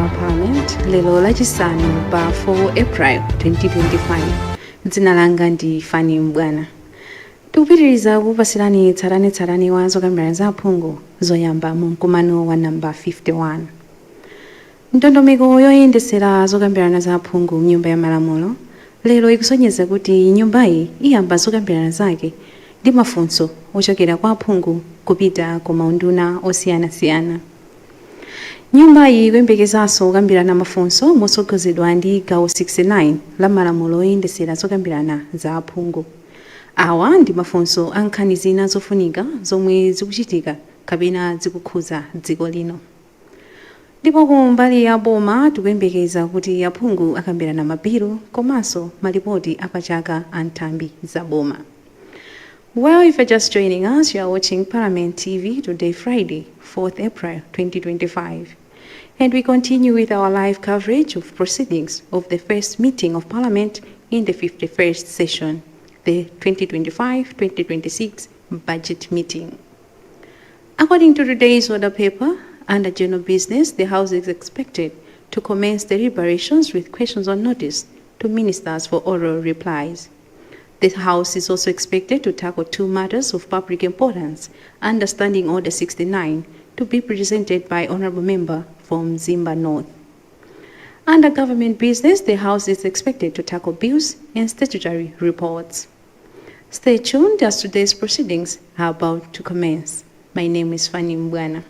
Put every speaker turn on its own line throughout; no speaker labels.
wa Parliament lero lachisanu pa 4 April 2025. Dzina langa ndi Fani Mbwana. Tikupitiriza kupasirani tsatanetsatane wa zokambirana za aphungu zoyamba mu mkumano wa namba 51. Ndondomeko yoyendesera zokambirana za aphungu mnyumba ya Malamulo lero ikusonyeza kuti nyumbayi iyamba zokambirana zake ndi mafunso ochokera kwa aphungu kupita ku maunduna osiyanasiyana. Nyumbayi ikuyembekezanso kukambirana mafunso motsogozedwa ndi gawo 69 la malamulo oyendesera zokambirana za aphungu. Awa ndi mafunso a nkhani zina zofunika zomwe zikuchitika kapena zikukhuza dziko lino. Ndipo ku mbali ya boma tikuyembekeza kuti aphungu akambirana mabilu komanso malipoti apachaka a nthambi za boma. Well, if you're just joining us, you are watching Parliament TV today, Friday, 4th April 2025. And we continue with our live coverage of proceedings of the first meeting of Parliament in the 51st session, the 2025-2026 budget meeting. According to today's order paper, under general business, the House is expected to commence deliberations with questions on notice to ministers for oral replies. The House is also expected to tackle two matters of public importance under Standing Order 69 to be presented by Honorable Member from Nyumba North. Under government business, the House is expected to tackle bills and statutory reports. Stay tuned as today's proceedings are about to commence. My name is Fani Mbwana.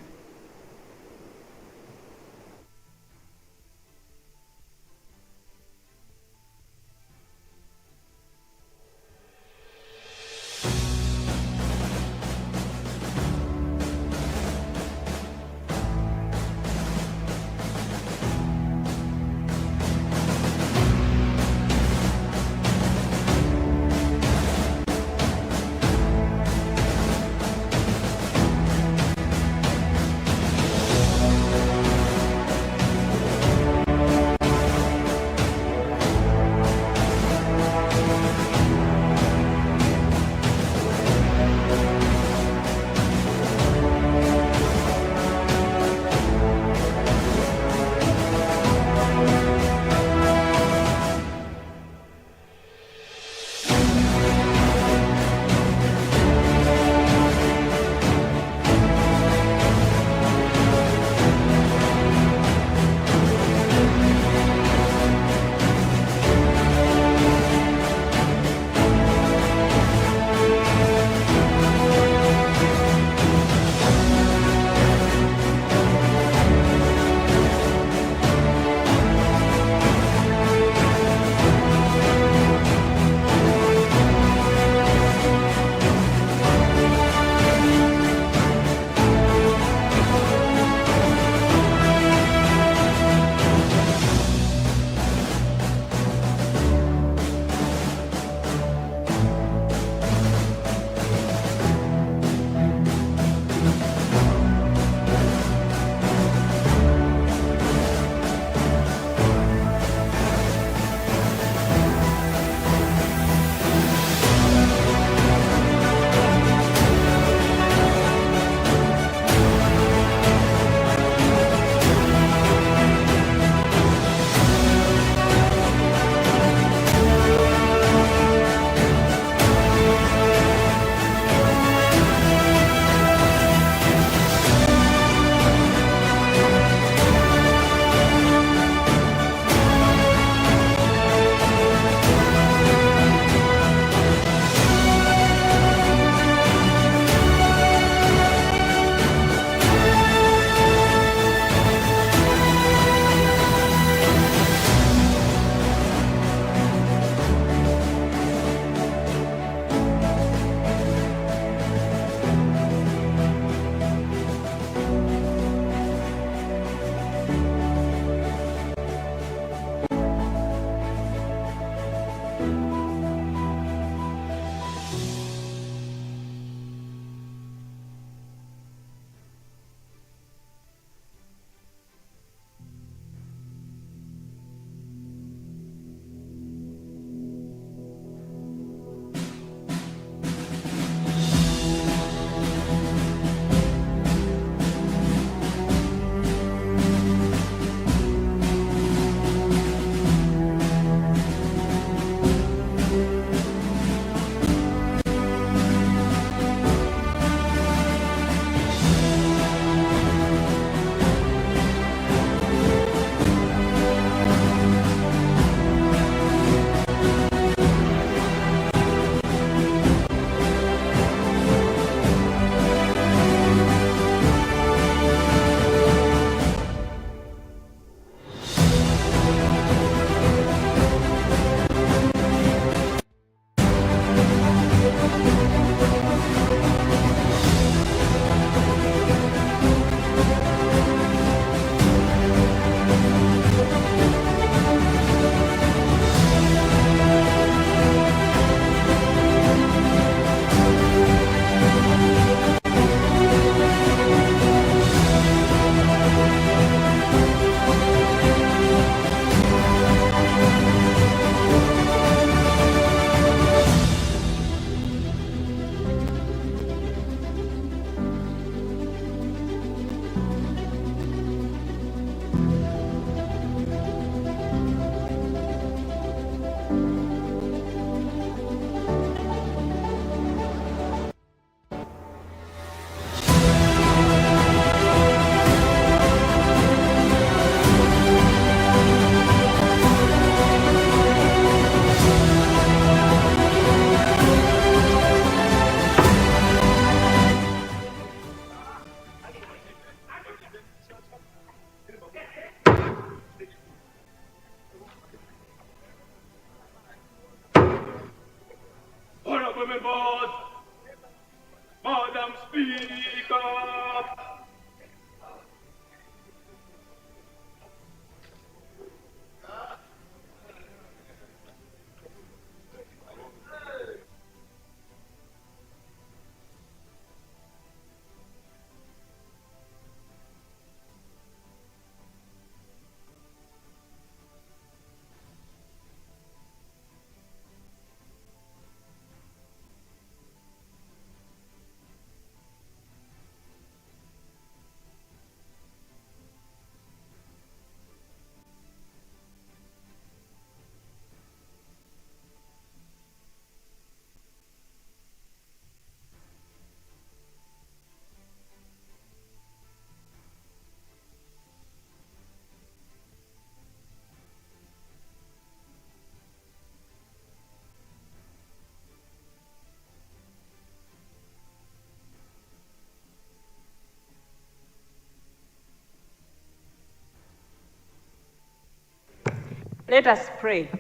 Let us pray.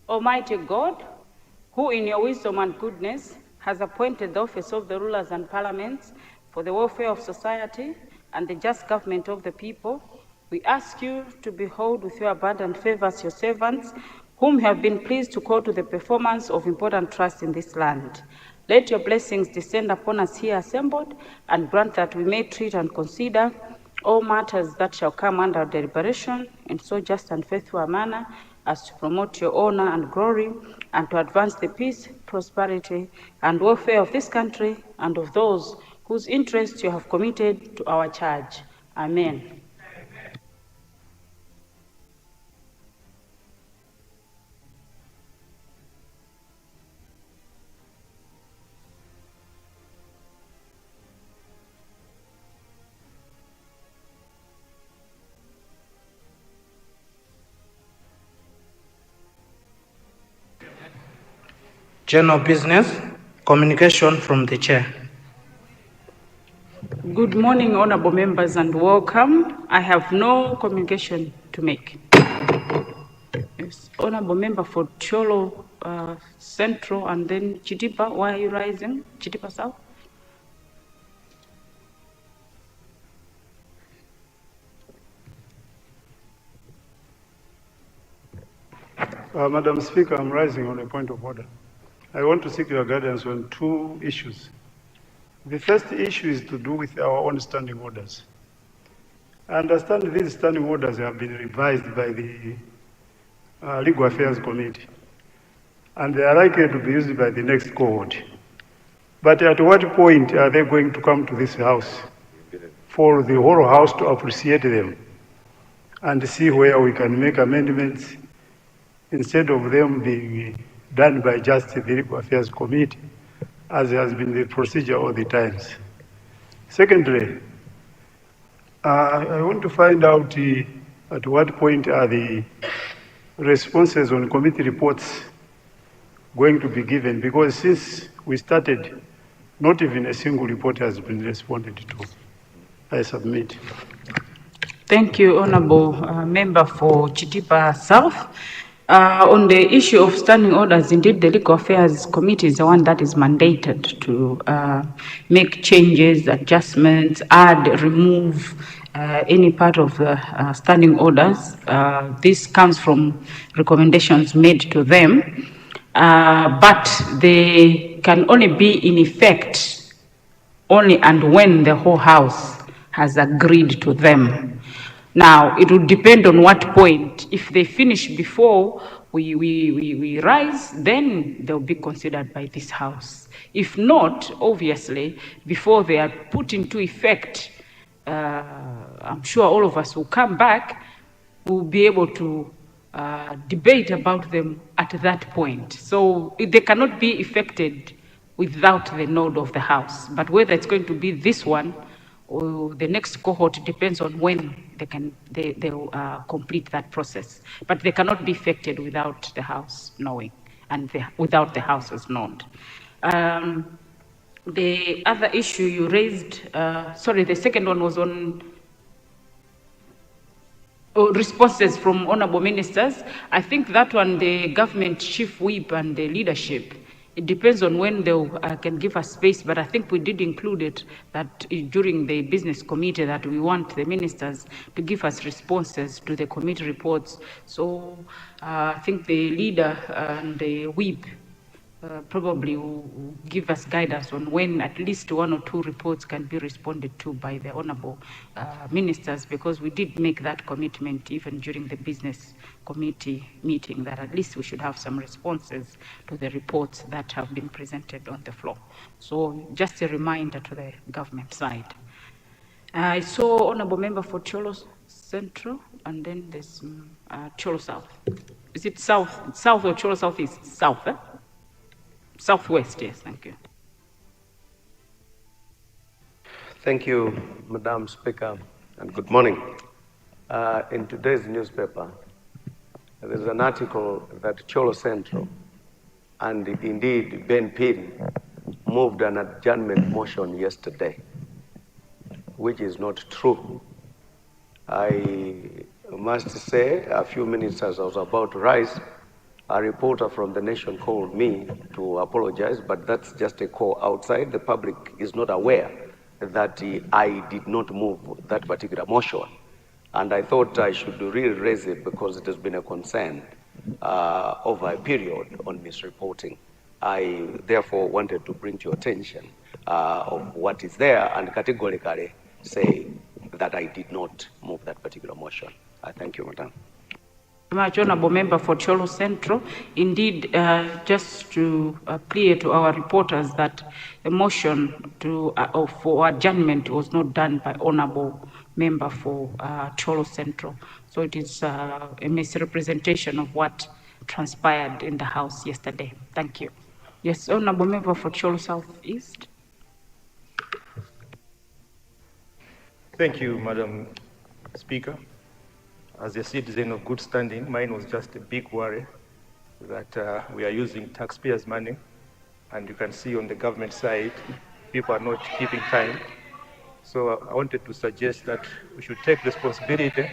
Almighty God, who in your wisdom and goodness has appointed the office of the rulers and parliaments for the welfare of society and the just government of the people, we ask you to behold with your abundant favors your servants, whom you have been pleased to call to the performance of important trusts in this land. Let your blessings descend upon us here assembled, and grant that we may treat and consider all matters that shall come under deliberation in so just and faithful a manner as to promote your honor and glory, and to advance the peace, prosperity, and welfare of this country and of those whose interests you have committed to our charge. Amen.
General business, communication from the chair.
Good morning, honorable members, and welcome. I have no communication to make. Yes, honorable member for Cholo Central and then Chitipa. Why are you rising? Chitipa South?
Madam Speaker, I'm rising on a point of order. I want to seek your guidance on two issues. The first issue is to do with our own standing orders. I understand these standing orders have been revised by the Legal Affairs Committee, and they are likely to be used by the next cohort. But at what point are they going to come to this House for the whole House to appreciate them and see where we can make amendments instead of them being done by just the Legal Affairs Committee, as has been the procedure all the times? Secondly, I want to find out at what point are the responses on committee reports going to be given, because since we started, not even a single report has been responded to. I submit.
Thank you, honorable member for Chitipa South. On the issue of standing orders, indeed, the Legal Affairs Committee is the one that is mandated to make changes, adjustments, add, remove any part of the standing orders. This comes from recommendations made to them, but they can only be in effect only and when the whole House has agreed to them. Now, it would depend on what point. If they finish before we rise, then they'll be considered by this House. If not, obviously, before they are put into effect, I'm sure all of us will come back, we'll be able to debate about them at that point. So they cannot be effected without the nod of the House. But whether it's going to be this one or the next cohort depends on when they'll complete that process. But they cannot be effected without the House knowing and without the House's nod. The other issue you raised, the second one was on responses from honorable ministers. I think that one, the government chief whip and the leadership, it depends on when they can give us space, but I think we did include it that during the business committee that we want the ministers to give us responses to the committee reports. So I think the leader and the whip probably will give us guidance on when at least one or two reports can be responded to by the honorable ministers, because we did make that commitment even during the business committee meeting that at least we should have some responses to the reports that have been presented on the floor. So just a reminder to the government side. I saw honorable member for Cholo Central, and then there's Cholo South. Is it South or Cholo South East? South, eh? Southwest, yes, thank you.
Thank you, Madam Speaker, and good morning. In today's newspaper, there's an article that Cholo Central and indeed Ben Pin moved an adjournment motion yesterday, which is not true. must say, a few minutes as I was about to rise, a reporter from The Nation called me to apologize, but that's just a call outside. The public is not aware that I did not move that particular motion. And I thought I should really raise it because it has been a concern over a period on misreporting. I therefore wanted to bring to your attention of what is there and categorically say that I did not move that particular motion. I thank you, Madam.
Much honorable member for Cholo Central. Indeed, just to clear to our reporters that the motion to for adjournment was not done by honorable member for Cholo Central. So it is a misrepresentation of what transpired in the House yesterday. Thank you. Yes, honorable member for Cholo South East.
Thank you, Madam Speaker. As a citizen of good standing, mine was just a big worry that we are using taxpayers' money, and you can see on the government side, people are not keeping time. So I wanted to suggest that we should take responsibility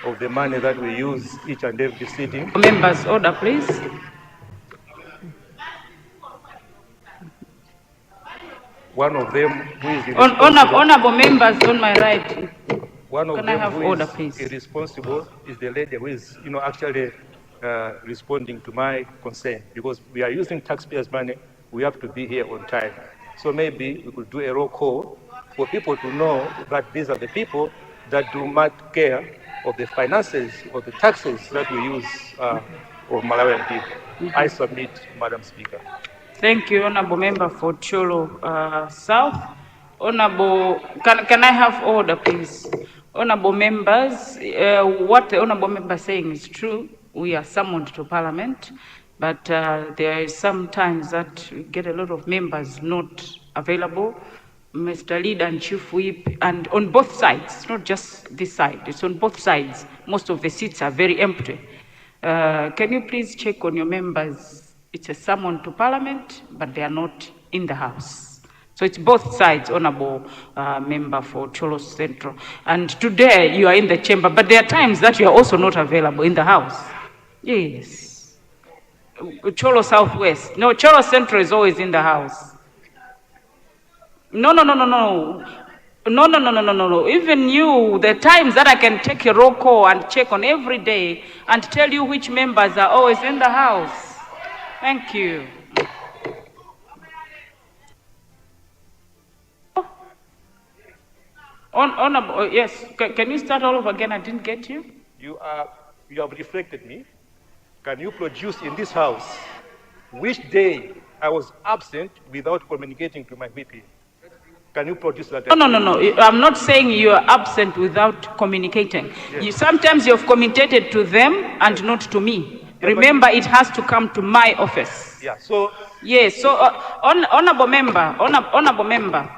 of the money that we use each and every sitting.
Members, order, please.
One of them who is
honorable members on my right.
One of
Can
them
I have
who
order,
is
please?
irresponsible is the lady who is, actually responding to my concern, because we are using taxpayers' money. We have to be here on time. So maybe we could do a roll call for people to know that these are the people that do not care of the finances or the taxes that we use of Malawian people. I submit, Madam Speaker.
Thank you, honorable member for Cholo South. Honorable, can I have order, please? Honorable members, what the honorable member is saying is true. We are summoned to Parliament, but there is sometimes that we get a lot of members not available. Mr. Leader and Chief Whip, and on both sides, not just this side, it's on both sides. Most of the seats are very empty. Can you please check on your members? It's a summon to Parliament, but they are not in the House. So it's both sides, honorable member for Cholo Central. And today you are in the chamber, but there are times that you are also not available in the House. Yes. Cholo Southwest. No, Cholo Central is always in the House. No. Even you, the times that I can take a roll call and check on every day and tell you which members are always in the House. Thank you. Honorable, yes, can you start all over again? I didn't get you.
You have reflected me. Can you produce in this House which day I was absent without communicating to my VP? Can you produce that?
No. I'm not saying you are absent without communicating. Yes. Sometimes you have communicated to them and not to me. Yeah, remember, it has to come to my office.
Yeah. So.
Yes. So, honorable member.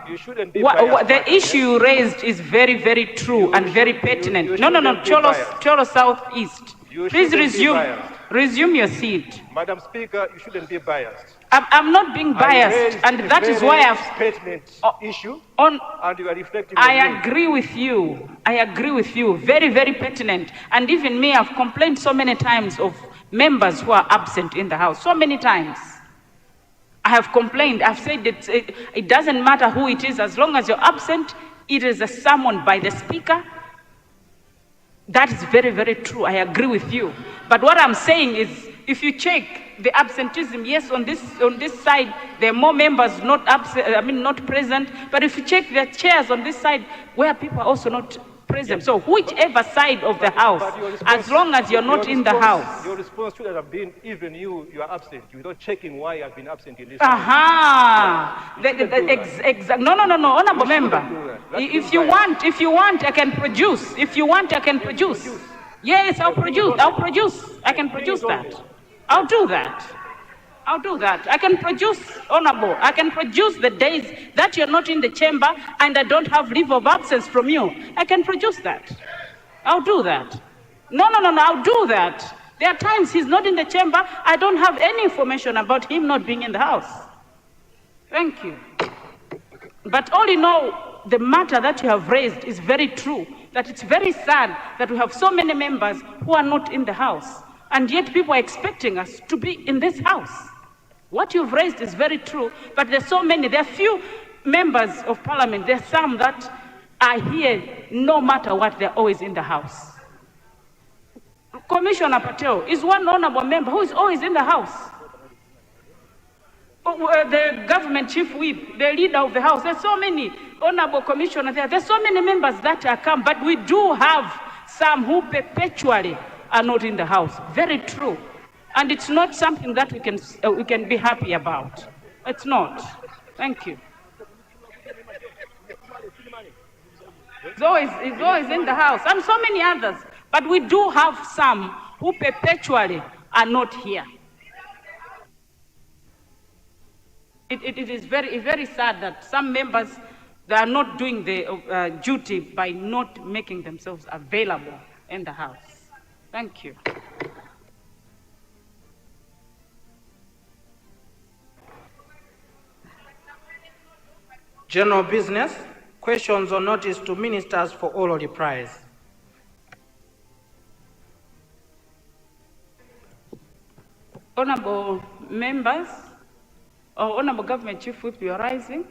You shouldn't be biased.
The issue you raised is very, very true and very pertinent. No. Cholo Southeast. Please resume your seat.
Madam Speaker, you shouldn't be biased.
I'm not being biased, and that is why I've
pertinent issue. And you are reflecting.
I agree with you. Very, very pertinent. And even me, I've complained so many times of members who are absent in the House. So many times. I have complained. I've said that it doesn't matter who it is, as long as you're absent, it is a summon by the Speaker. That is very, very true. I agree with you. But what I'm saying is, if you check the absenteeism, yes, on this side, there are more members not present. But if you check the chairs on this side, where people are also not present. Yes. So whichever side of the House, as long as you're not in the House.
Your response should have been, even you are absent. You're not checking why I've been absent in this.
Aha. No, honorable member. If you want, I can produce. If you want, I can produce. Yes, I'll produce. I can produce that. I'll do that. I can produce, honorable. I can produce the days that you're not in the chamber and I don't have leave of absence from you. I can produce that. I'll do that. No, I'll do that. There are times he's not in the chamber. I don't have any information about him not being in the House. Thank you. But all in all, the matter that you have raised is very true. that it's very sad that we have so many members who are not in the House, and yet people are expecting us to be in this House. What you've raised is very true, but there's so many, there are few members of Parliament, there are some that are here no matter what, they're always in the House. Commissioner Patel is one honorable member who is always in the House. The government chief whip, the leader of the House, there's so many honorable commissioners there. There's so many members that are come, but we do have some who perpetually are not in the House. Very true. And it's not something that we can be happy about. It's not. Thank you. It's always in the House, and so many others. But we do have some who perpetually are not here. It is very sad that some members, they are not doing the duty by not making themselves available in the House. Thank you.
General business, questions or notice to ministers for oral replies.
Honorable members, or Honorable Government Chief Whip, you are rising.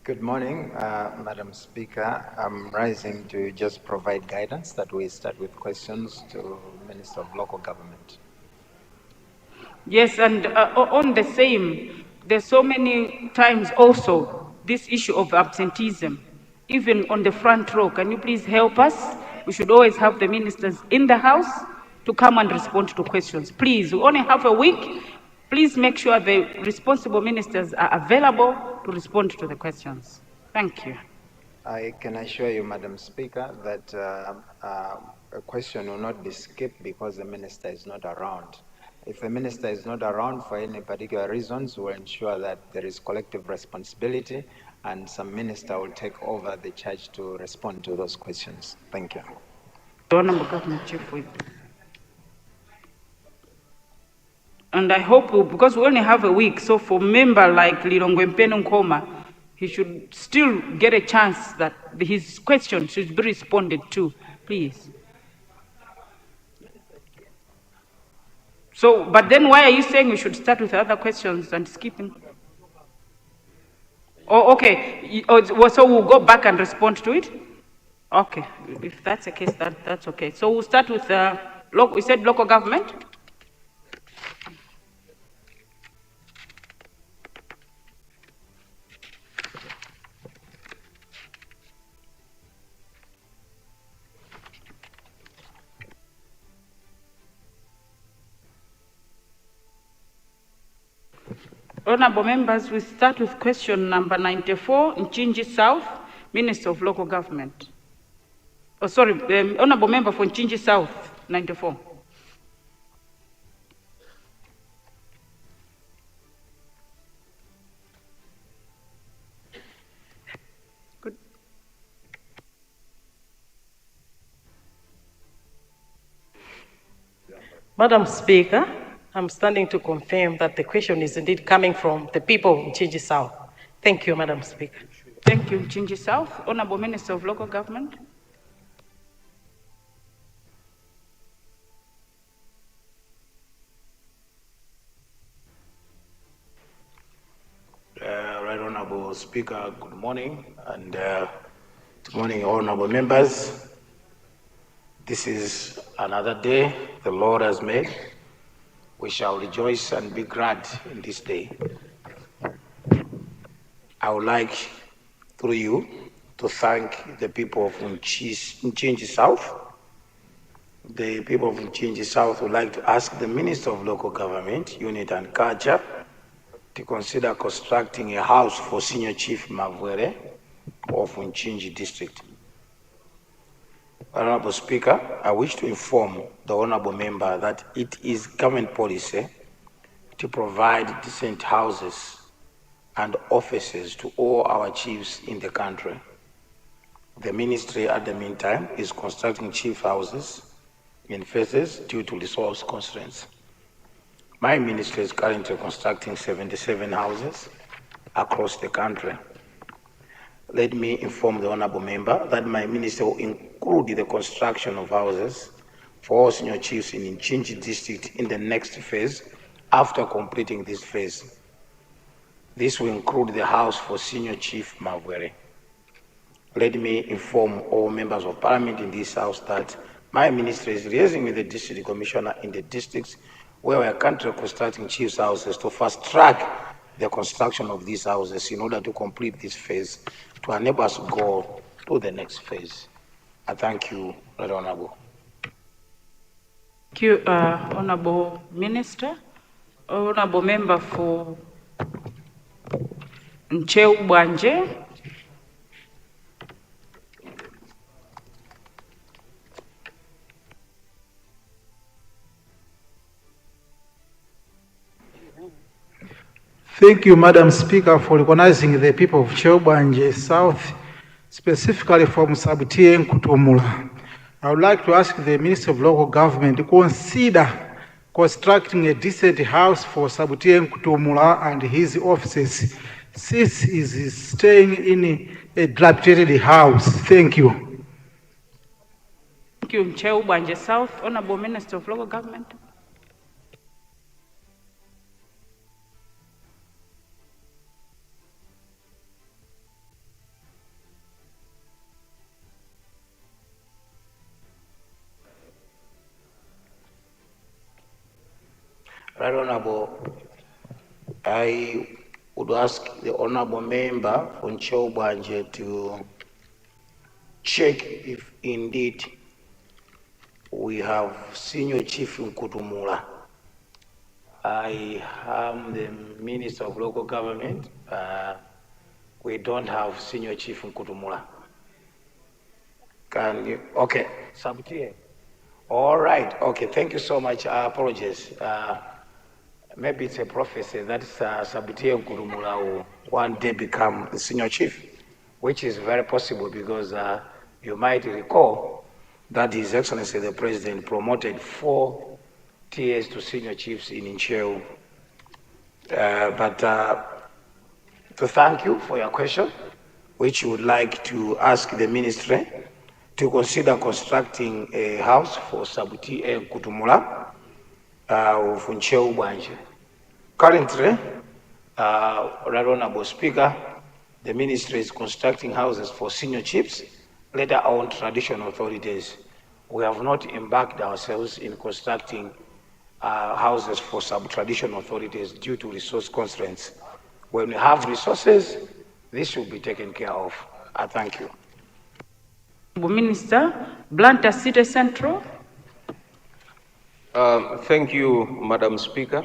Good morning, Madam Speaker. I'm rising to just provide guidance that we start with questions to Minister of Local Government.
Yes, and on the same, there's so many times also this issue of absenteeism, even on the front row. Can you please help us? We should always have the ministers in the House to come and respond to questions. Please, we only have a week. Please make sure the responsible ministers are available to respond to the questions. Thank you.
I can assure you, Madam Speaker, that a question will not be skipped because the minister is not around. If the minister is not around for any particular reasons, we'll ensure that there is collective responsibility and some minister will take over the charge to respond to those questions. Thank you.
Honorable Government Chief Whip. And I hope, because we only have a week, so for a member like Lilongwe Nkoma, he should still get a chance that his question should be responded to, please. So, but then why are you saying we should start with other questions and skipping? Oh, okay. So we'll go back and respond to it? Okay. If that's the case, that's okay. So we'll start with, we said local government? Honorable members, we start with question number 94, Nchinji South, Minister of Local Government. Oh, sorry, Honorable member for Nchinji South, 94. Good.
Madam Speaker, I'm standing to confirm that the question is indeed coming from the people in Nchinji South. Thank you, Madam Speaker.
Thank you, Nchinji South. Honorable Minister of Local Government.
Right Honorable Speaker, good morning, and good morning, honorable members. This is another day the Lord has made. We shall rejoice and be glad in this day. I would like, through you, to thank the people of Nchinji South. The people of Nchinji South would like to ask the Minister of Local Government, Unit and Culture to consider constructing a house for Senior Chief Mavwere of Nchinji District. Honorable Speaker, I wish to inform the honorable member that it is government policy to provide decent houses and offices to all our chiefs in the country. The ministry at the meantime is constructing chief houses in phases due to resource constraints. My ministry is currently constructing 77 houses across the country. Let me inform the honorable member that my ministry will include the construction of houses for all senior chiefs in Nchinji district in the next phase after completing this phase. This will include the house for Senior Chief Mavwere. Let me inform all members of parliament in this house that my ministry is liaising with the district commissioner in the districts where we are currently constructing chief's houses to fast track the construction of these houses in order to complete this phase to enable us to go to the next phase. I thank you, Right Honorable.
Thank you, Honorable Minister. Honorable Member for Nyumba.
Thank you, Madam Speaker, for recognizing the people of Nyumba South, specifically from Sabutiye Nkutumula. I would like to ask the Minister of Local Government to consider constructing a decent house for Sabutiye Nkutumula and his offices, since he is staying in a dilapidated house. Thank you.
Thank you, Nyumba South. Honorable Minister of Local Government.
Right Honorable, I would ask the honorable member from Nyumba to check if indeed we have Senior Chief Nkutumula. I am the Minister of Local Government. We don't have Senior Chief Nkutumula. Can you? Okay, Sabutiye. All right. Okay. Thank you so much. I apologize. Maybe it's a prophecy that Sabutiye Nkutumula will one day become the Senior Chief, which is very possible because you might recall that His Excellency the President promoted 4 TAs to Senior Chiefs in Ncheu. But to thank you for your question, which you would like to ask the ministry to consider constructing a house for Sabutiye Nkutumula of Nyumba. Currently, Right Honorable Speaker, the ministry is constructing houses for senior chiefs, later on traditional authorities. We have not embarked ourselves in constructing houses for sub-traditional authorities due to resource constraints. When we have resources, this will be taken care of. I thank you.
Minister, Blantyre City Central.
Thank you, Madam Speaker,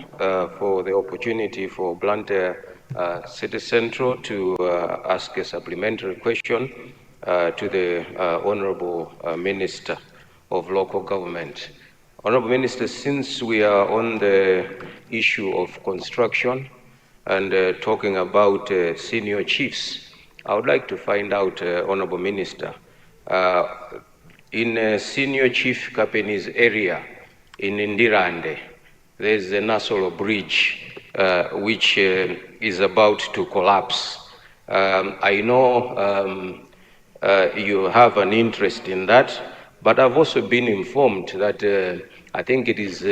for the opportunity for Blantyre City Central to ask a supplementary question to the Honorable Minister of Local Government. Honorable Minister, since we are on the issue of construction and talking about senior chiefs, I would like to find out, Honorable Minister, in Senior Chief Kapeni's area, in Ndirande, there's a Nasolo bridge which is about to collapse. I know you have an interest in that, but I've also been informed that I think it is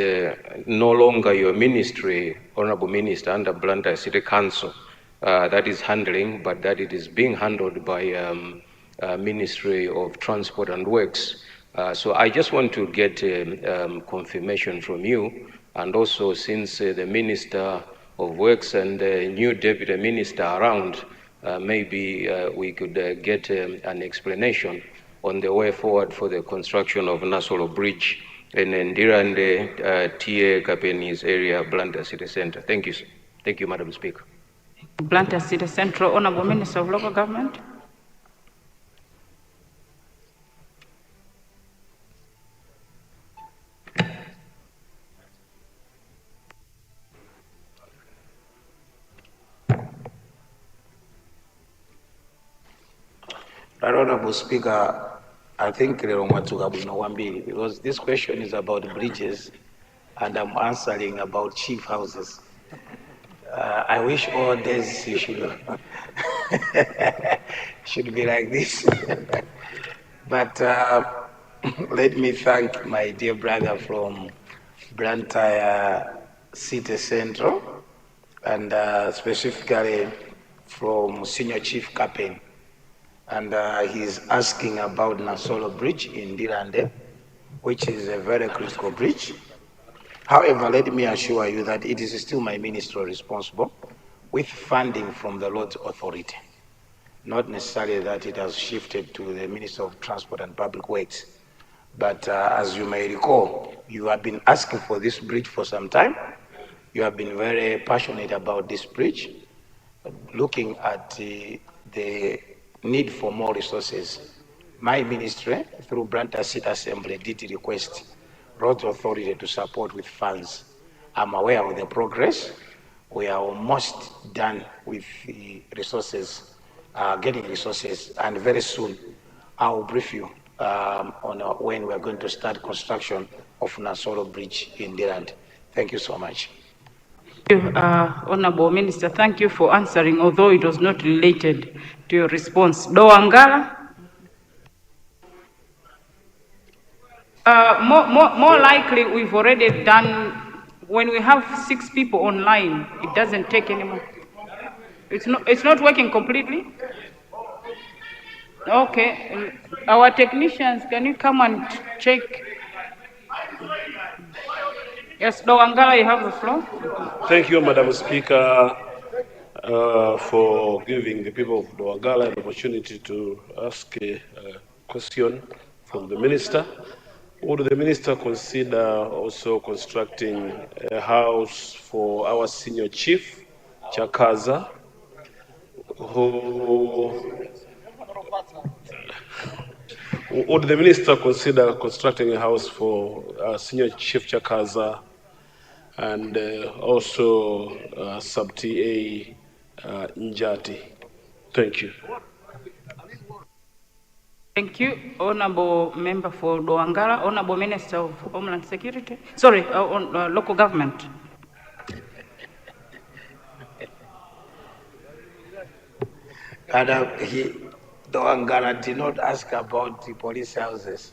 no longer your ministry, Honorable Minister, under Blantyre City Council that is handling, but that it is being handled by Ministry of Transport and Works. So I just want to get confirmation from you, and also since the Minister of Works and the new Deputy Minister around, maybe we could get an explanation on the way forward for the construction of Nasolo Bridge in Ndirande, TA Kapeni's area, Blantyre City Center. Thank you. Thank you, Madam Speaker.
Blantyre City Central, Honorable Minister of Local Government.
Right Honorable Speaker, I think Lilongwe because this question is about bridges and I'm answering about chief houses. I wish all days you should be like this. But let me thank my dear brother from Blantyre City Central, and specifically from Senior Chief Captain. And he's asking about Nasolo Bridge in Dirande, which is a very critical bridge. However, let me assure you that it is still my ministry responsible with funding from the Lord's Authority. Not necessarily that it has shifted to the Minister of Transport and Public Works. But as you may recall, you have been asking for this bridge for some time. You have been very passionate about this bridge, looking at the need for more resources. My ministry, through Blantyre City Assembly, did request Roads Authority to support with funds. I'm aware of the progress. We are almost done with the resources, getting resources, and very soon I will brief you on when we are going to start construction of Nasolo Bridge in Dirand. Thank you so much.
Thank you, Honorable Minister. Thank you for answering, although it was not related to your response. Doangala? More likely, we've already done, when we have 6 people online, it doesn't take anymore. It's not working completely? Okay. Our technicians, can you come and check? Yes, Doangala, you have the floor.
Thank you, Madam Speaker, for giving the people of Doangala an opportunity to ask a question from the Minister. Would the Minister consider also constructing a house for our Senior Chief, Chakaza, would the Minister consider constructing a house for Senior Chief Chakaza and also Sub-TA Njati? Thank you.
Thank you, Honorable Member for Doangala. Honorable Minister of Homeland Security. Sorry, on local government.
Doangala did not ask about the police houses.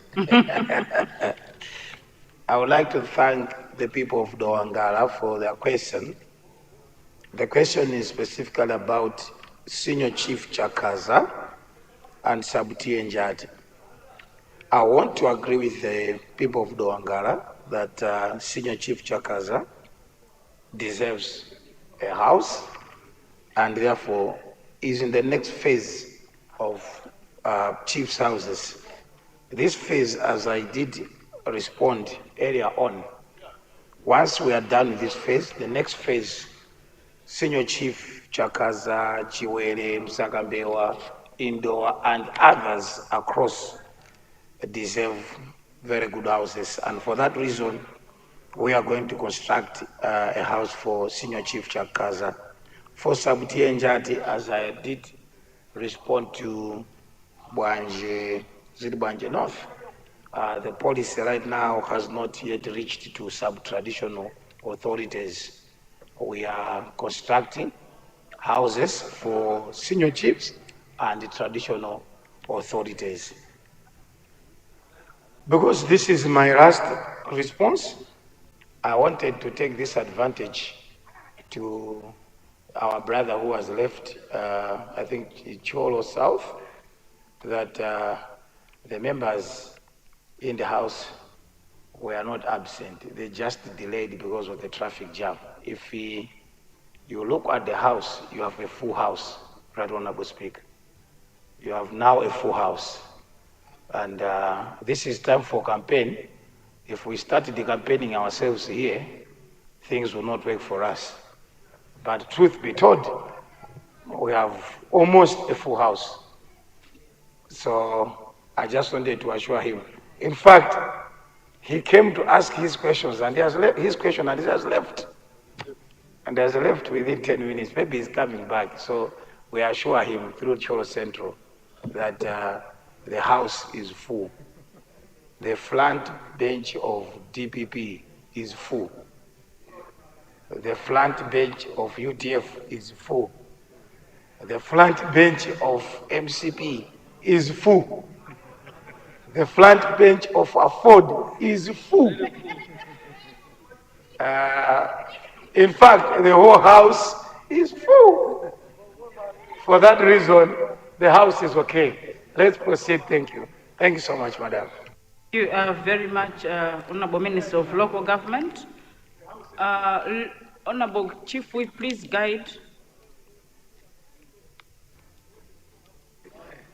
I would like to thank the people of Doangala for their question. The question is specifically about Senior Chief Chakaza and Sub-TA Njati. I want to agree with the people of Doangala that Senior Chief Chakaza deserves a house and therefore is in the next phase of chief's houses. This phase, as I did respond earlier on, once we are done with this phase, the next phase, Senior Chief Chakaza, Chiwele, Msakambewa, Indoor, and others across deserve very good houses. And for that reason, we are going to construct a house for Senior Chief Chakaza. For Sub-TA Njati, as I did respond to Bwanje North, the policy right now has not yet reached to sub-traditional authorities. We are constructing houses for senior chiefs and the traditional authorities. Because this is my last response, I wanted to take this advantage to our brother who has left, I think Cholo South, that the members in the House were not absent. They just delayed because of the traffic jam. If you look at the House, you have a full House, Right Honorable Speaker. You have now a full House. And this is time for campaign. If we started campaigning ourselves here, things will not work for us. But truth be told, we have almost a full House. So I just wanted to assure him. In fact, he came to ask his questions and he has left his question and he has left. And he has left within 10 minutes. Maybe he's coming back. So we assure him through Cholo Central that the House is full. The front bench of DPP is full. The front bench of UTF is full. The front bench of MCP is full. The front bench of Afford is full. In fact, the whole house is full. For that reason, the house is okay. Let's proceed. Thank you. Thank you so much, Madam.
Thank you very much, Honorable Minister of Local Government. Honorable Chief Whip, please guide.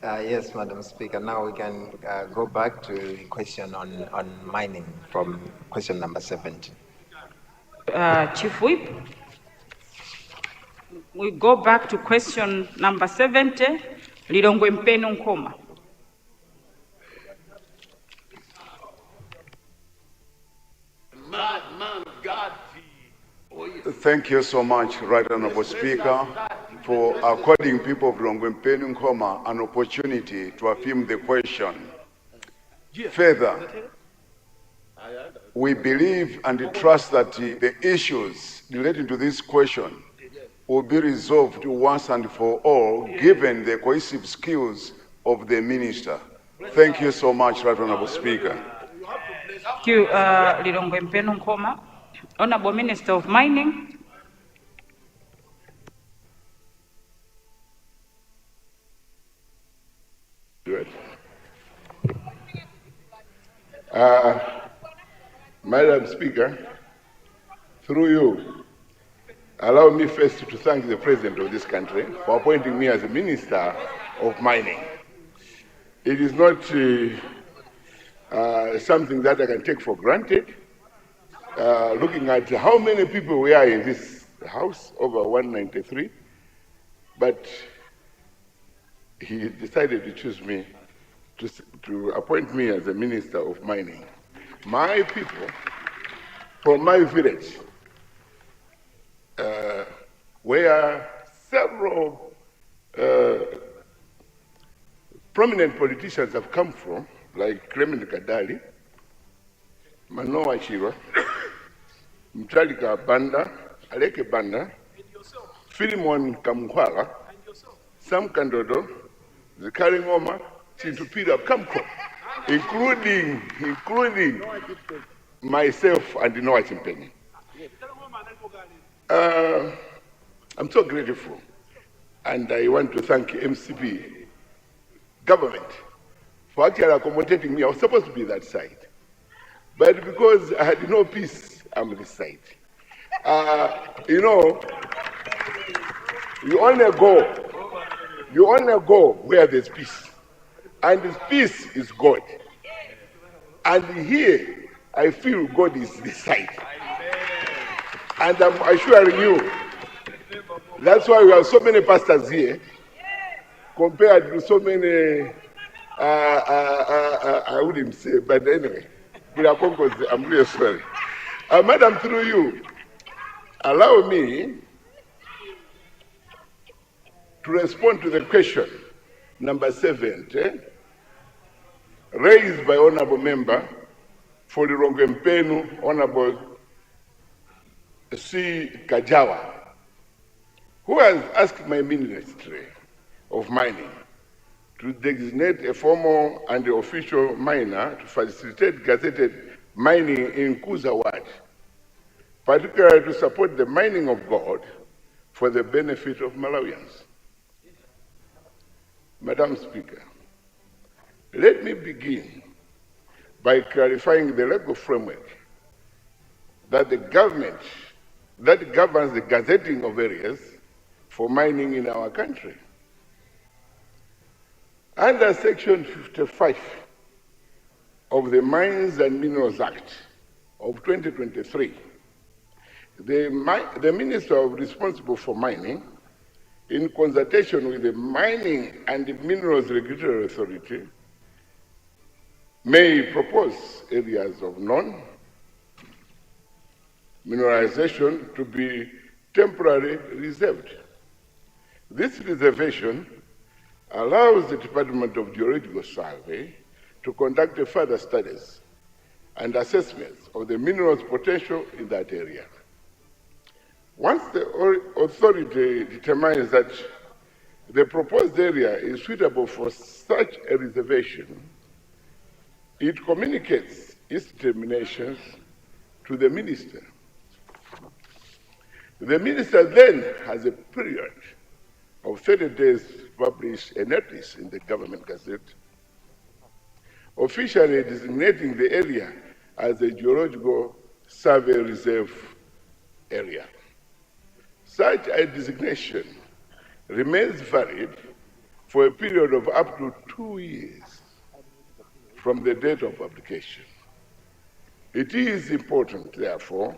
Yes, Madam Speaker. Now we can go back to the question on mining from question number 70.
Chief Whip. We go back to question number 70, Lilongwe Mpeno Nkoma.
Thank you so much, Right Honorable Speaker, for according people of Lilongwe Mpeno Nkoma an opportunity to affirm the question. Further, we believe and trust that the issues relating to this question will be resolved once and for all, given the cohesive skills of the minister. Thank you so much, Right Honorable Speaker.
Thank you, Lilongwe Mpeno Nkoma. Honorable Minister of Mining.
Good. Madam Speaker, through you, allow me first to thank the President of this country for appointing me as a Minister of Mining. It is not something that I can take for granted. Looking at how many people we are in this house, over 193, but he decided to choose me to appoint me as a Minister of Mining. My people from my village, where several prominent politicians have come from, like Clement Kadali, Manoa Chirwa, Mtalika Banda, Aleke Banda, Philemon Kamkwala, Sam Kandodo, Zikari Ngoma, Chintupira have come from, including myself and Noah Chimpeni. I'm so grateful, and I want to thank MCP government for actually accommodating me. I was supposed to be that side, but because I had no peace, I'm this side. You know, you only go where there's peace, and this peace is God. And here, I feel God is this side. And I'm assuring you, that's why we have so many pastors here, compared to so many, I wouldn't say, but anyway, I'm really sorry. Madam, through you, allow me to respond to the question number 70, raised by Honorable Member for the Lilongwe Mpeno, Honorable C. Kajawa, who has asked my Ministry of Mining to designate a formal and official miner to facilitate gazetted mining in Kuza Ward, particularly to support the mining of gold for the benefit of Malawians. Madam Speaker, let me begin by clarifying the legal framework that the government that governs the gazetting of areas for mining in our country. Under Section 55 of the Mines and Minerals Act of 2023, the Minister responsible for mining, in consultation with the Mining and Minerals Regulatory Authority, may propose areas of non-mineralization to be temporarily reserved. This reservation allows the Department of Geological Survey to conduct further studies and assessments of the minerals potential in that area. Once the authority determines that the proposed area is suitable for such a reservation, it communicates its determinations to the minister. The minister then has a period of 30 days to publish a notice in the government gazette, officially designating the area as a geological survey reserve area. Such a designation remains valid for a period of up to 2 years from the date of publication. It is important, therefore,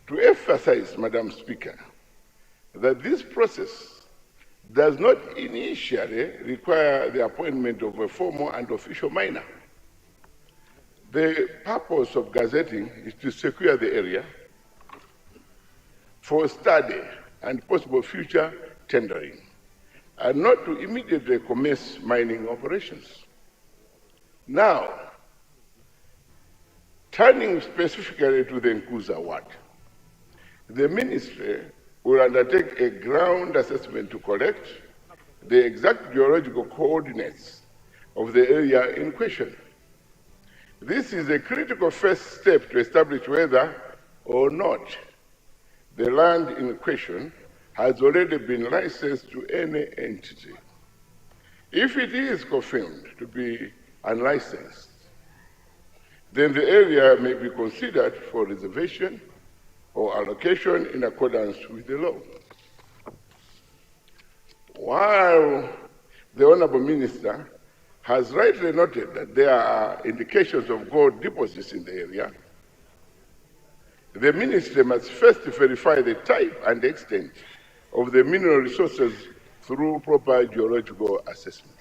to emphasize, Madam Speaker, that this process does not initially require the appointment of a formal and official miner. The purpose of gazetting is to secure the area for study and possible future tendering, and not to immediately commence mining operations. Now, turning specifically to the Nkuza ward, the ministry will undertake a ground assessment to collect the exact geological coordinates of the area in question. This is a critical first step to establish whether or not the land in question has already been licensed to any entity. If it is confirmed to be unlicensed, then the area may be considered for reservation or allocation in accordance with the law. While the Honorable Minister has rightly noted that there are indications of gold deposits in the area, the ministry must first verify the type and extent of the mineral resources through proper geological assessment.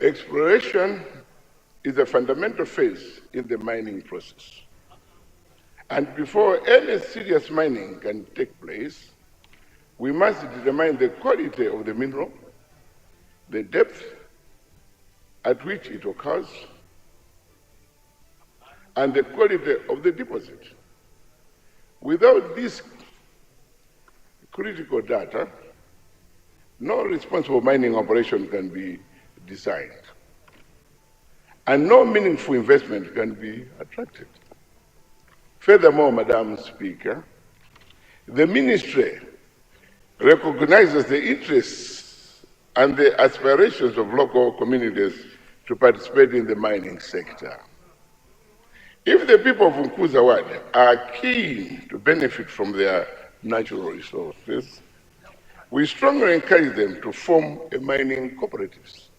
Exploration is a fundamental phase in the mining process. And before any serious mining can take place, we must determine the quality of the mineral, the depth at which it occurs, and the quality of the deposit. Without this critical data, no responsible mining operation can be designed, and no meaningful investment can be attracted. Furthermore, Madam Speaker, the ministry recognizes the interests and the aspirations of local communities to participate in the mining sector. If the people of Nkuza Ward are keen to benefit from their natural resources, we strongly encourage them to form a mining cooperatives.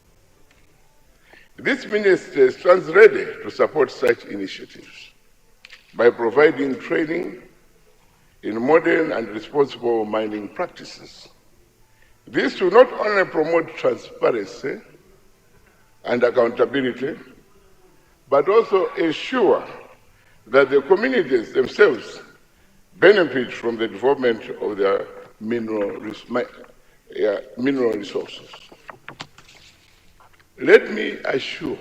This ministry stands ready to support such initiatives by providing training in modern and responsible mining practices. This will not only promote transparency and accountability, but also ensure that the communities themselves benefit from the development of their mineral resources. Let me assure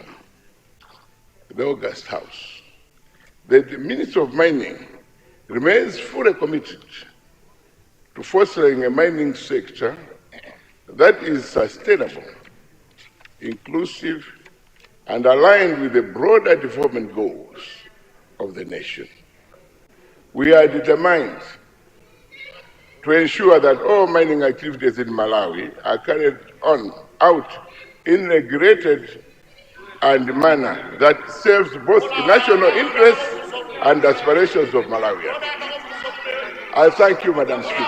the August House that the Ministry of Mining remains fully committed to fostering a mining sector that is sustainable, inclusive, and aligned with the broader development goals of the nation. We are determined to ensure that all mining activities in Malawi are carried out in a regulated and manner that serves both the national interests and aspirations of Malawians. I thank you, Madam Speaker.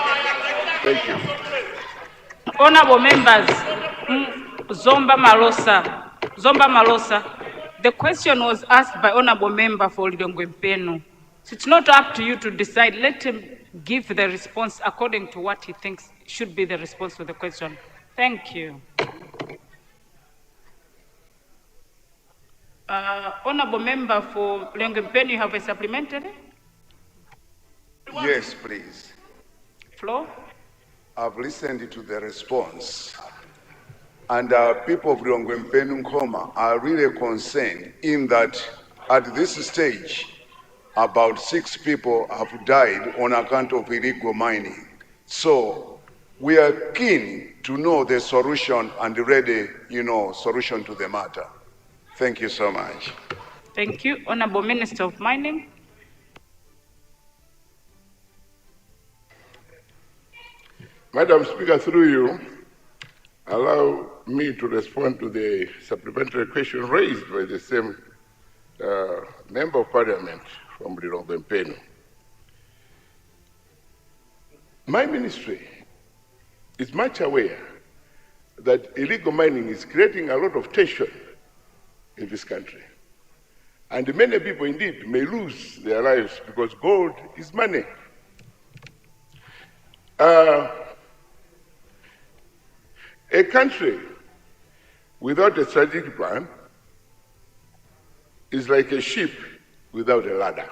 Thank you.
Honorable members, Zomba Malosa, the question was asked by Honorable Member for Lilongwe. So it's not up to you to decide. Let him give the response according to what he thinks should be the response to the question. Thank you. Honorable Member for Lilongwe, you have a supplementary?
Yes, please.
Floor.
I've listened to the response, and people of Lilongwe and Nkoma are really concerned in that at this stage, about 6 people have died on account of illegal mining. So we are keen to know the solution and ready, solution to the matter. Thank you so much.
Thank you. Honorable Minister of Mining.
Madam Speaker, through you, allow me to respond to the supplementary question raised by the same Member of Parliament from Lilongwe. My ministry is much aware that illegal mining is creating a lot of tension in this country. And many people indeed may lose their lives because gold is money. A country without a strategic plan is like a ship without a ladder.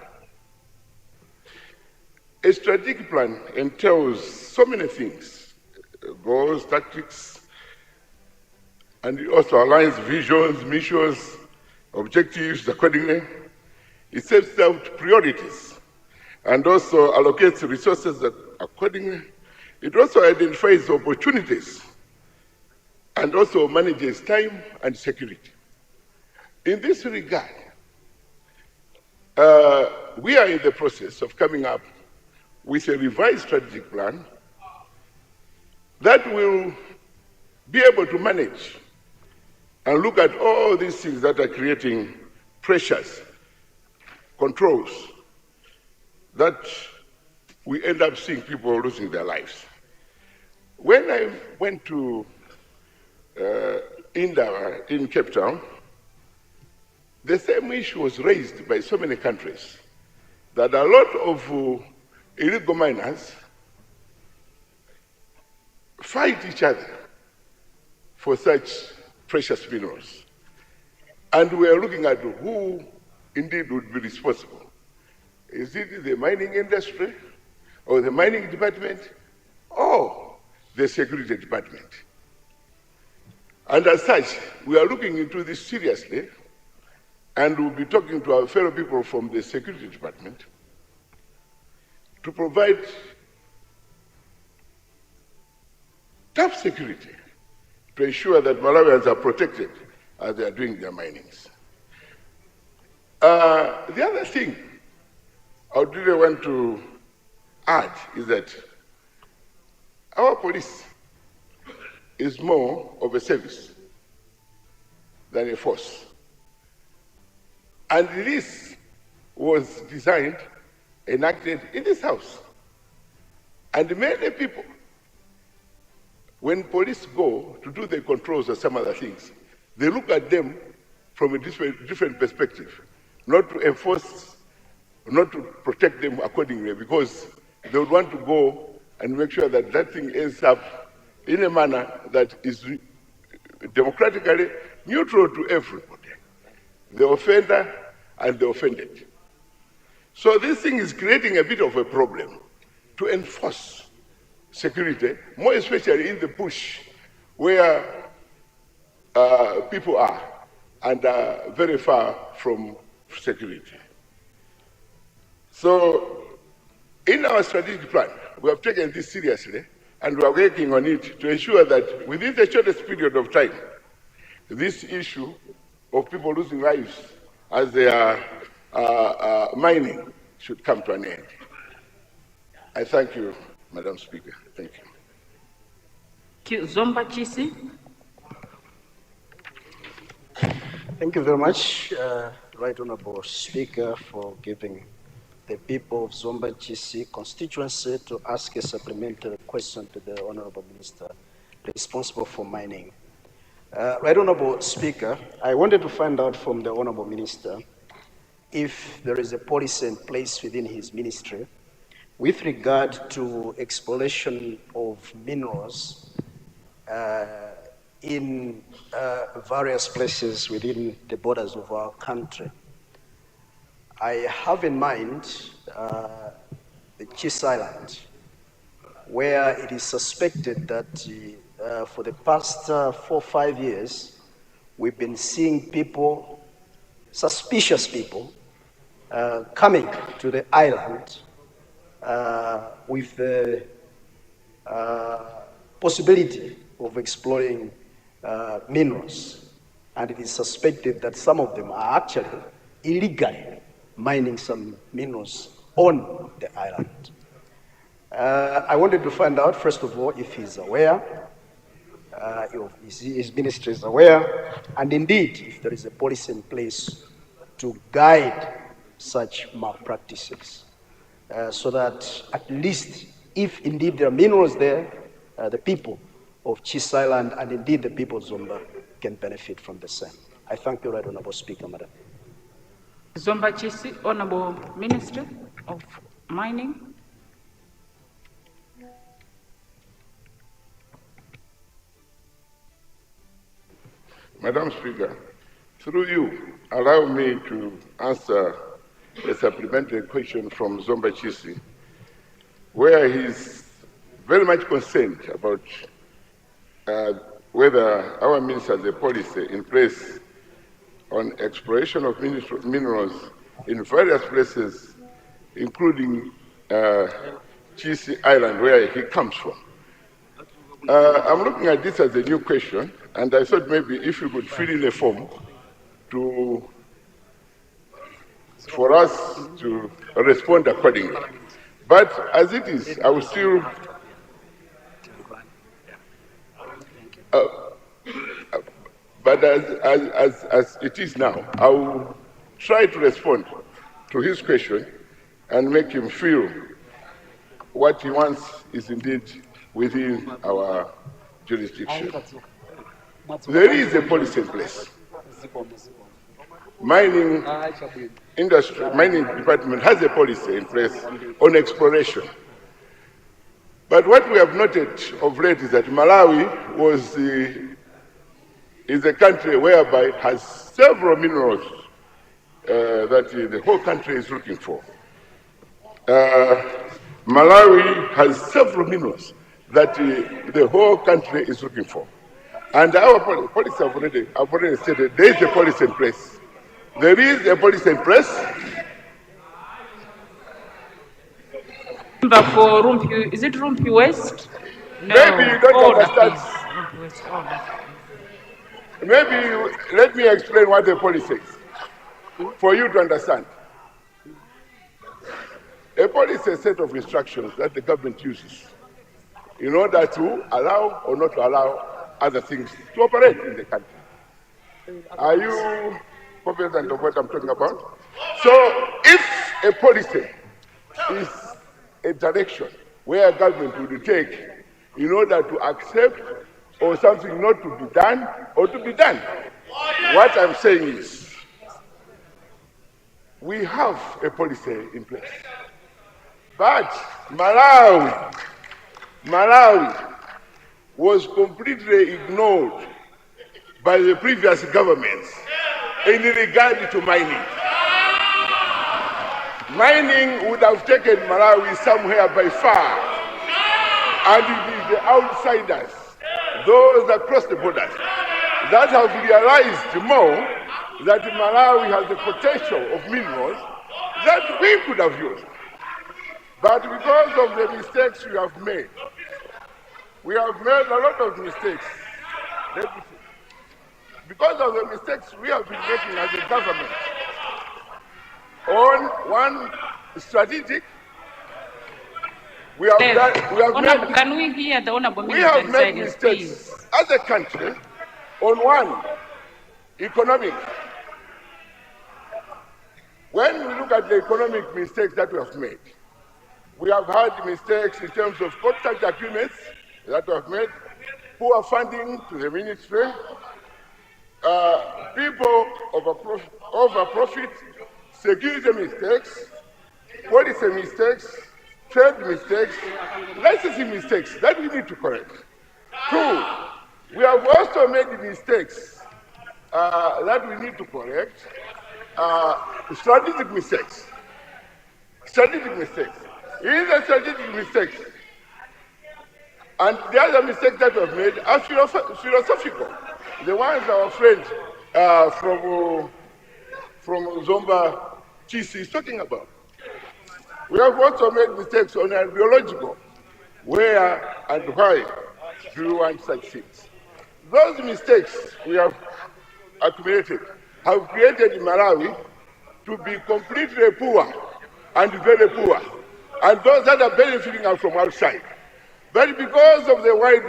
A strategic plan entails so many things, goals, tactics, and it also aligns visions, missions, objectives accordingly. It sets out priorities and also allocates resources accordingly. It also identifies opportunities and also manages time and security. In this regard, we are in the process of coming up with a revised strategic plan that will be able to manage and look at all these things that are creating pressures, controls, that we end up seeing people losing their lives. When I went to Indaba in Cape Town, the same issue was raised by so many countries that a lot of illegal miners fight each other for such precious minerals. And we are looking at who indeed would be responsible. Is it the mining industry or the mining department or the security department? And as such, we are looking into this seriously, and we'll be talking to our fellow people from the security department to provide tough security to ensure that Malawians are protected as they are doing their minings. The other thing I would really want to add is that our police is more of a service than a force. And this was designed, enacted in this house. And many people, when police go to do the controls or some other things, they look at them from a different perspective, not to enforce, not to protect them accordingly, because they would want to go and make sure that that thing ends up in a manner that is democratically neutral to everybody, the offender and the offended. So this thing is creating a bit of a problem to enforce security, more especially in the bush where people are and are very far from security. So in our strategic plan, we have taken this seriously and we are working on it to ensure that within the shortest period of time, this issue of people losing lives as they are mining should come to an end. I thank you, Madam Speaker. Thank you.
Zomba Chisi.
Thank you very much, Right Honorable Speaker, for giving the people of Zomba Chisi constituency to ask a supplementary question to the Honorable Minister responsible for mining. Right Honorable Speaker, I wanted to find out from the Honorable Minister if there is a policy in place within his ministry with regard to exploration of minerals in various places within the borders of our country. I have in mind the Chis Island, where it is suspected that for the past 4 or 5 years, we've been seeing people, suspicious people, coming to the island with the possibility of exploring minerals. And it is suspected that some of them are actually illegally mining some minerals on the island. I wanted to find out, first of all, if he's aware, if his ministry is aware, and indeed, if there is a policy in place to guide such malpractices, so that at least, if indeed there are minerals there, the people of Chis Island and indeed the people of Zomba can benefit from the same. I thank you, Right Honorable Speaker, Madam.
Zomba Chisi, Honorable Minister of Mining.
Madam Speaker, through you, allow me to answer a supplementary question from Zomba Chisi, where he's very much concerned about whether our minister has a policy in place on exploration of minerals in various places, including Chisi Island, where he comes from. I'm looking at this as a new question, and I thought maybe if you could fill in a form for us to respond accordingly. But as it is, I will still but as it is now, I will try to respond to his question and make him feel what he wants is indeed within our jurisdiction. There is a policy in place. Mining industry, mining department has a policy in place on exploration. But what we have noted of late is that Malawi is a country whereby it has several minerals that the whole country is looking for. Malawi has several minerals that the whole country is looking for. And our policy, I've already stated, there is a policy in place. There is a policy in place.
But for Rumpi, is it Rumpi West? No.
Maybe you don't understand. Maybe let me explain what the policy is for you to understand. A policy is a set of instructions that the government uses in order to allow or not to allow other things to operate in the country. Are you confident of what I'm talking about? So if a policy is a direction where a government will take in order to accept or something not to be done or to be done, what I'm saying is we have a policy in place. But Malawi was completely ignored by the previous governments in regard to mining. Mining would have taken Malawi somewhere by far, and it is the outsiders, those across the borders, that have realized more that Malawi has the potential of minerals that we could have used. But because of the mistakes we have made a lot of mistakes. Because of the mistakes we have been making as a government, on one strategic, we have
can we hear the Honorable Minister?
We have made mistakes as a country on one, economic. When we look at the economic mistakes that we have made, we have had mistakes in terms of contract agreements that we have made, poor funding to the ministry, people over profit, security mistakes, policy mistakes, trade mistakes, licensing mistakes that we need to correct. Two, we have also made mistakes that we need to correct, strategic mistakes. Strategic mistakes. In the strategic mistakes, And the other mistake that was made are philosophical. The ones our friend from Zomba Chisi is talking about. We have also made mistakes on ideological, where and why do you want such things. Those mistakes we have accumulated have created Malawi to be completely poor and very poor, and those that are benefiting are from outside. But because of the wide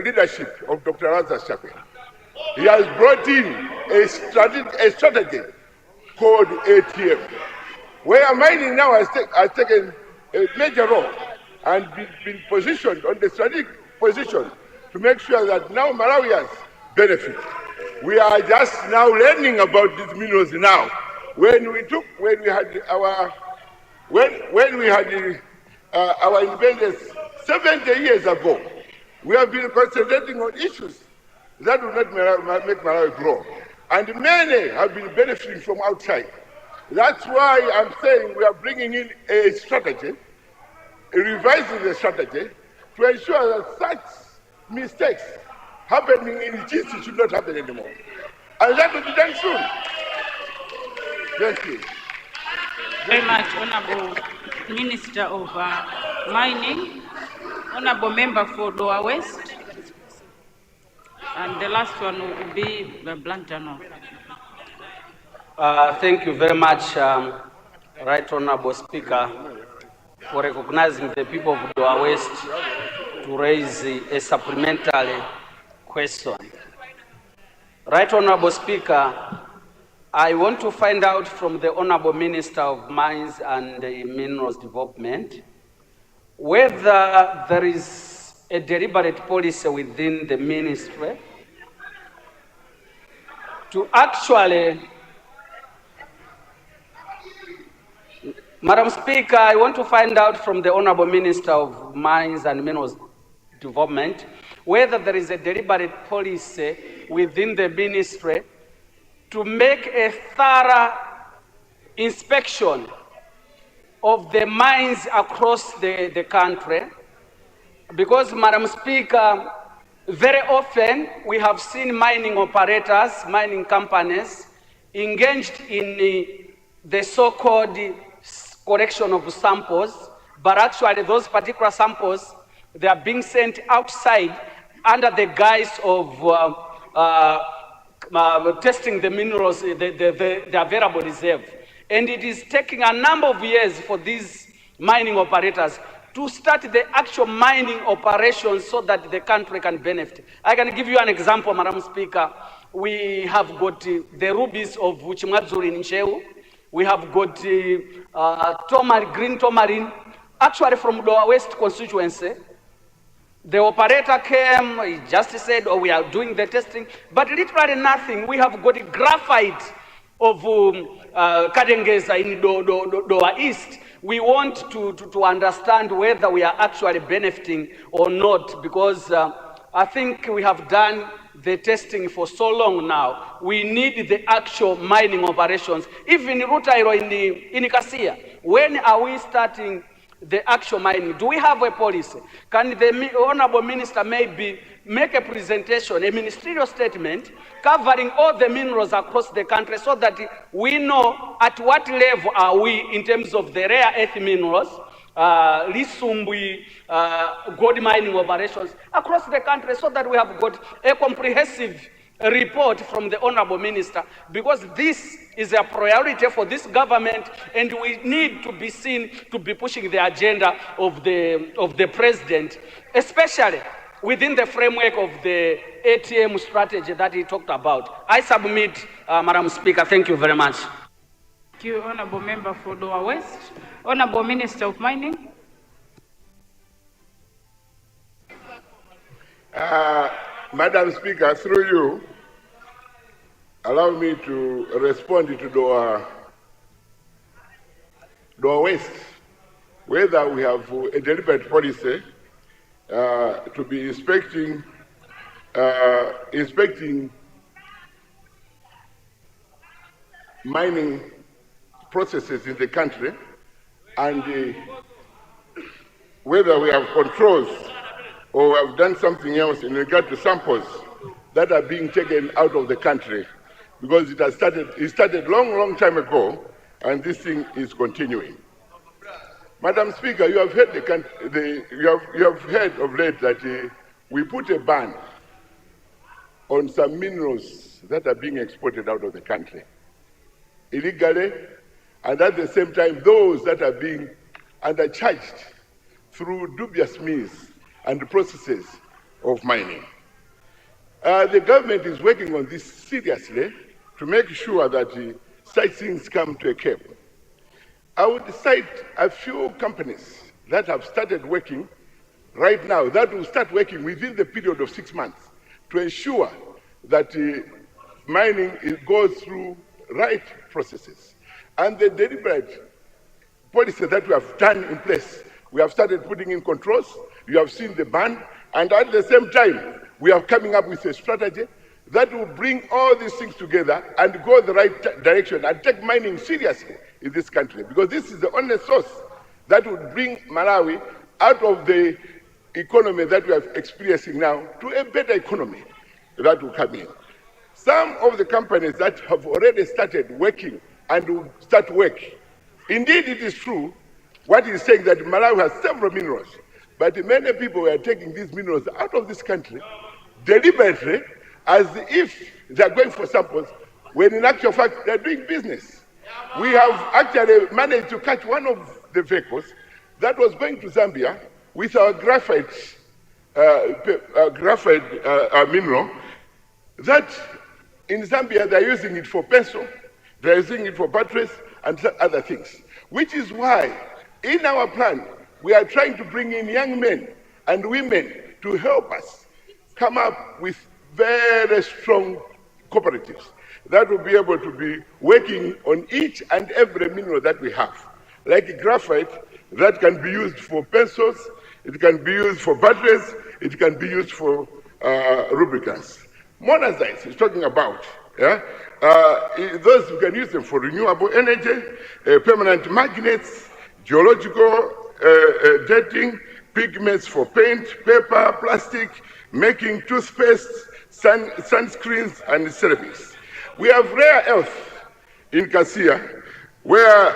leadership of Dr. Lazarus Chakwera, he has brought in a strategy called ATM, where mining now has taken a major role and been positioned on the strategic position to make sure that now Malawians benefit. We are just now learning about these minerals now. When we had our independence 70 years ago, we have been concentrating on issues that will not make Malawi grow. And many have been benefiting from outside. That's why I'm saying we are bringing in a strategy, revising the strategy, to ensure that such mistakes happening in GC should not happen anymore. And that will be done soon. Thank you.
Very much, Honorable Minister of Mining, Honorable Member for Lower West, and the last one will be Blantano.
Thank you very much, Right Honorable Speaker, for recognizing the people of Lower West to raise a supplementary question. Right Honorable Speaker, I want to find out from the Honorable Minister of Mines and Minerals Development whether there is a deliberate policy within the ministry to actually, Madam Speaker, I want to find out from the Honorable Minister of Mines and Minerals Development whether there is a deliberate policy within the ministry to make a thorough inspection of the mines across the country. Because, Madam Speaker, very often we have seen mining operators, mining companies, engaged in the so-called collection of samples, but actually those particular samples, they are being sent outside under the guise of testing the minerals, the available reserve. And it is taking a number of years for these mining operators to start the actual mining operations so that the country can benefit. I can give you an example, Madam Speaker. We have got the rubies of Chimwadzuri in Ncheu. We have got green tourmaline, actually from Lower West constituency. The operator came, he just said, oh, we are doing the testing, but literally nothing. We have got graphite of Kadengeza in Lower East. We want to understand whether we are actually benefiting or not, because I think we have done the testing for so long now. We need the actual mining operations. Even Rutairo in Kasia, when are we starting the actual mining? Do we have a policy? Can the Honorable Minister maybe make a presentation, a ministerial statement covering all the minerals across the country so that we know at what level are we in terms of the rare earth minerals, Lissumbwi, gold mining operations across the country, so that we have got a comprehensive report from the Honorable Minister, because this is a priority for this government and we need to be seen to be pushing the agenda of the President, especially within the framework of the ATM strategy that he talked about. I submit, Madam Speaker. Thank you very much.
Thank you, Honorable Member for Lower West. Honorable Minister of Mining.
Madam Speaker, through you, allow me to respond to Lower West, whether we have a deliberate policy to be inspecting mining processes in the country, and whether we have controls or have done something else in regard to samples that are being taken out of the country, because it started long time ago, and this thing is continuing. Madam Speaker, you have heard you have heard of late that we put a ban on some minerals that are being exported out of the country illegally, and at the same time, those that are being undercharged through dubious means and processes of mining. The government is working on this seriously to make sure that such things come to a cap. I would cite a few companies that have started working right now, that will start working within the period of 6 months to ensure that mining goes through right processes. And the deliberate policy that we have done in place, we have started putting in controls, you have seen the ban, and at the same time, we are coming up with a strategy that will bring all these things together and go the right direction and take mining seriously in this country, because this is the only source that would bring Malawi out of the economy that we are experiencing now to a better economy that will come in. Some of the companies that have already started working and will start work, indeed it is true what is saying that Malawi has several minerals, but many people are taking these minerals out of this country deliberately as if they are going for samples, when in actual fact they are doing business. We have actually managed to catch one of the vehicles that was going to Zambia with our graphite mineral, that in Zambia they're using it for pencil, they're using it for batteries and other things, which is why in our plan we are trying to bring in young men and women to help us come up with very strong cooperatives that will be able to be working on each and every mineral that we have, like graphite that can be used for pencils, it can be used for batteries, it can be used for lubricants. Monazite is talking about, those who can use them for renewable energy, permanent magnets, geological dating, pigments for paint, paper, plastic, making toothpaste, sunscreens, and ceramics. We have rare earth in Kasia, where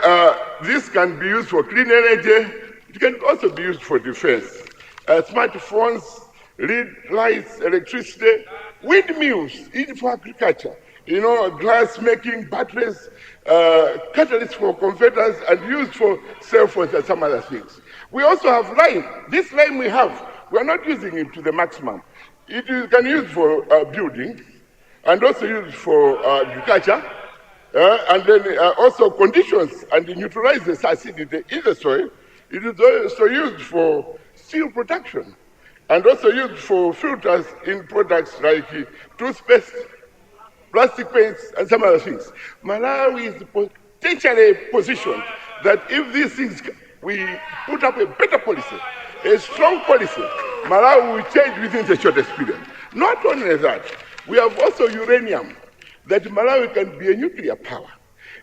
this can be used for clean energy. It can also be used for defense. Smartphones, lead lights, electricity, windmills, even for agriculture. Glass making, batteries, catalysts for converters, and used for cell phones and some other things. We also have lime. This lime we have, we are not using it to the maximum. It can be used for building, and also used for agriculture, and then also conditions and neutralizes acidity in the soil. It is also used for steel production, and also used for filters in products like toothpaste, plastic paints, and some other things. Malawi is potentially positioned that if these things, we put up a better policy, a strong policy, Malawi will change within the shortest period. Not only that, we have also uranium, that Malawi can be a nuclear power.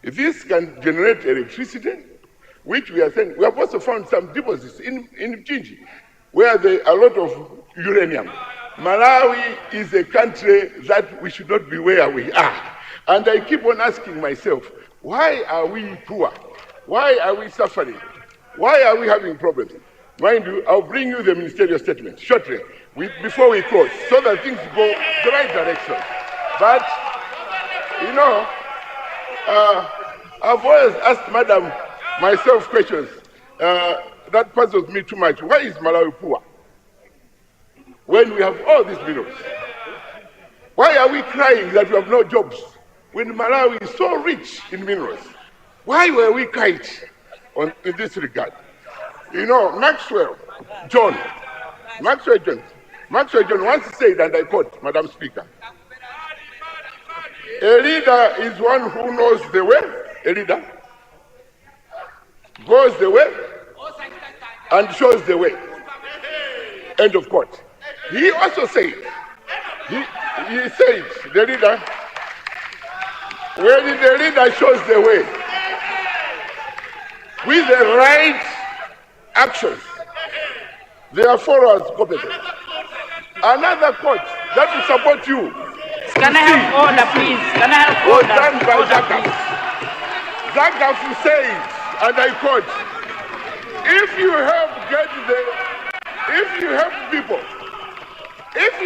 This can generate electricity, which we are saying. We have also found some deposits in Mchinji, where there are a lot of uranium. Malawi is a country that we should not be where we are. And I keep on asking myself, why are we poor? Why are we suffering? Why are we having problems? Mind you, I'll bring you the ministerial statement shortly, before we close, so that things go the right direction. But, I've always asked Madam myself questions that puzzles me too much. Why is Malawi poor when we have all these minerals? Why are we crying that we have no jobs when Malawi is so rich in minerals? Why were we quiet in this regard? Maxwell John once said, and I quote, Madam Speaker, a leader is one who knows the way, a leader goes the way and shows the way. End of quote. He also said, he said, the leader, when the leader shows the way with the right actions, their followers copy them. another court that will support you.
Can I have order, please? Can I have
Was
order?
done by
Order,
Zagaf. Zagaf says, and I quote, if you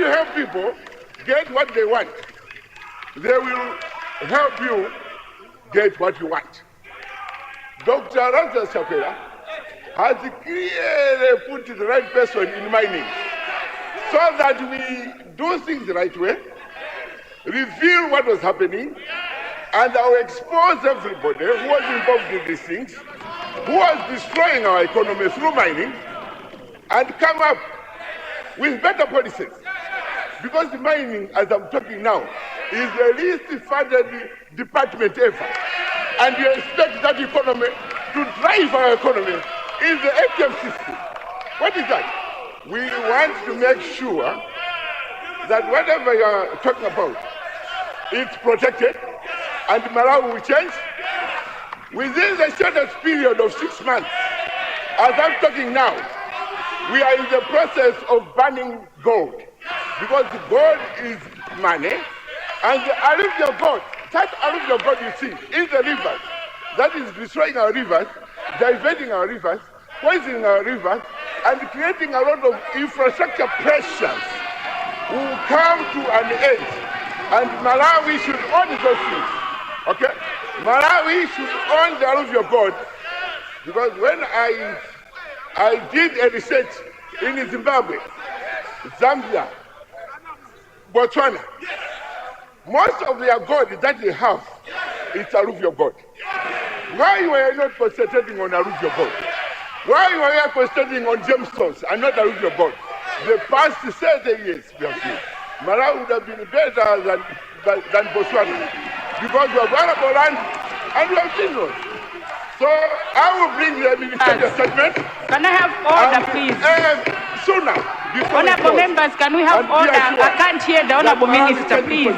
help people get what they want, they will help you get what you want. Dr. Ramza Chakwera has clearly put the right person in mining so that we do things the right way, reveal what was happening, and I will expose everybody who was involved in these things, who was destroying our economy through mining, and come up with better policies. Because the mining, as I'm talking now, is the least funded department ever. And you expect that economy to drive our economy in the ATM system. What is that? We want to make sure that whatever you are talking about, it's protected, and Malawi will change within the shortest period of 6 months. As I'm talking now, we are in the process of banning gold, because gold is money, and the alluvial gold, that alluvial gold you see in the rivers, that is destroying our rivers, diverting our rivers, poisoning our rivers, and creating a lot of infrastructure pressures will come to an end. And Malawi should own those things. Okay? Malawi should own the alluvial gold, because when I did a research in Zimbabwe, Zambia, Botswana, most of their gold that they have is alluvial gold. Why were you not concentrating on alluvial gold? Why were you concentrating on gemstones and not alluvial gold? The past 30 years we have seen, Malawi would have been better than Botswana, because we have arable land and we have children. So I will bring the ministerial statement.
Can I have order, please?
Sooner.
Honorable members, can we have order? I can't hear the honorable minister, please.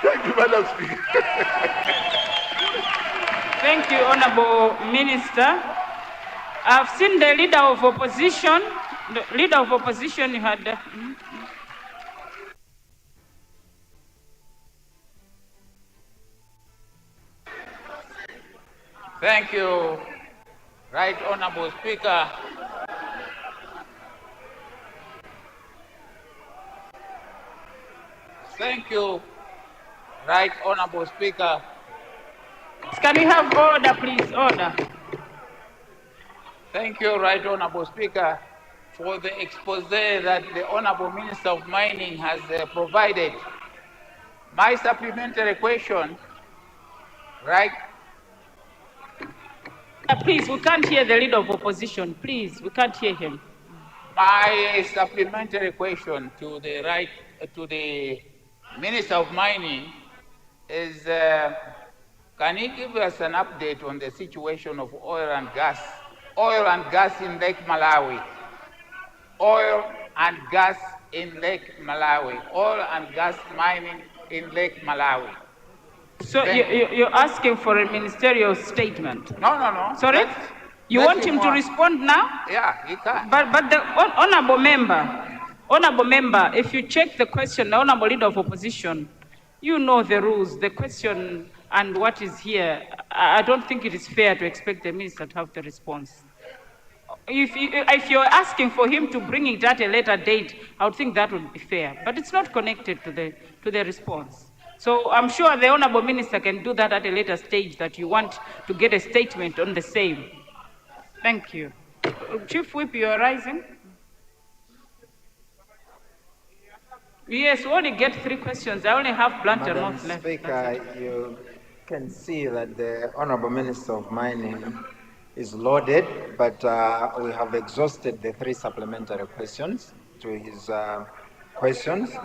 Thank you, Madam Speaker.
Thank you, honorable minister. I've seen the leader of opposition. The leader of opposition had.
Thank you, Right Honorable Speaker. Thank you, Right Honorable Speaker.
Can we have order, please? Order.
Thank you, Right Honorable Speaker, for the expose that the Honorable Minister of Mining has provided. My supplementary question, right?
Please, we can't hear the leader of opposition. Please, we can't hear him.
My supplementary question to the Minister of Mining is, can he give us an update on the situation of oil and gas in Lake Malawi? Oil and gas in Lake Malawi. Oil and gas mining in Lake Malawi.
So you're asking for a ministerial statement?
No.
Sorry? You want him to respond now?
Yeah, he can.
But the honorable member, if you check the question, the honorable leader of opposition, you know the rules, the question and what is here. I don't think it is fair to expect the minister to have the response. If you're asking for him to bring it at a later date, I would think that would be fair. But it's not connected to the response. So I'm sure the honorable minister can do that at a later stage, that you want to get a statement on the same. Thank you. Chief Whip, you are rising. Yes, we only get 3 questions. I only have blunt and mouth left.
Madam Speaker, you can see that the Honorable Minister of Mining is loaded, but we have exhausted the 3 supplementary questions to his questions.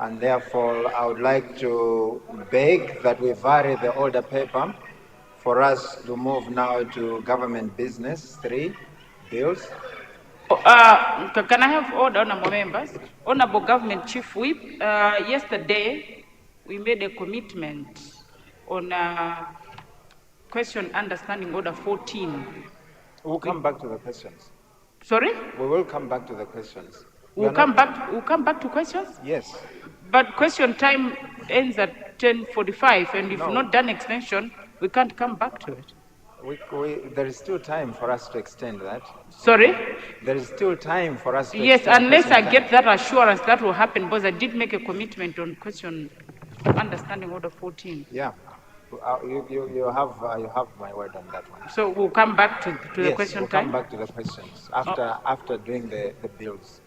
And therefore, I would like to beg that we vary the order paper for us to move now to government business 3 bills.
Can I have order, honorable members? Honorable Government Chief Whip, yesterday we made a commitment on question understanding order 14
We'll come back to the questions.
Sorry?
We will come back to the questions.
We'll come back to questions?
Yes.
But question time ends at 10:45, and if not done extension, we can't come back to it.
There is still time for us to extend that.
Sorry?
There is still time for us to
Yes,
extend
unless I
question
get that assurance that will happen, because I did make a commitment on question understanding order 14.
Yeah. You have my word on that one.
So we'll come back to the
Yes,
question
we'll
time?
come back to the questions after doing the bills.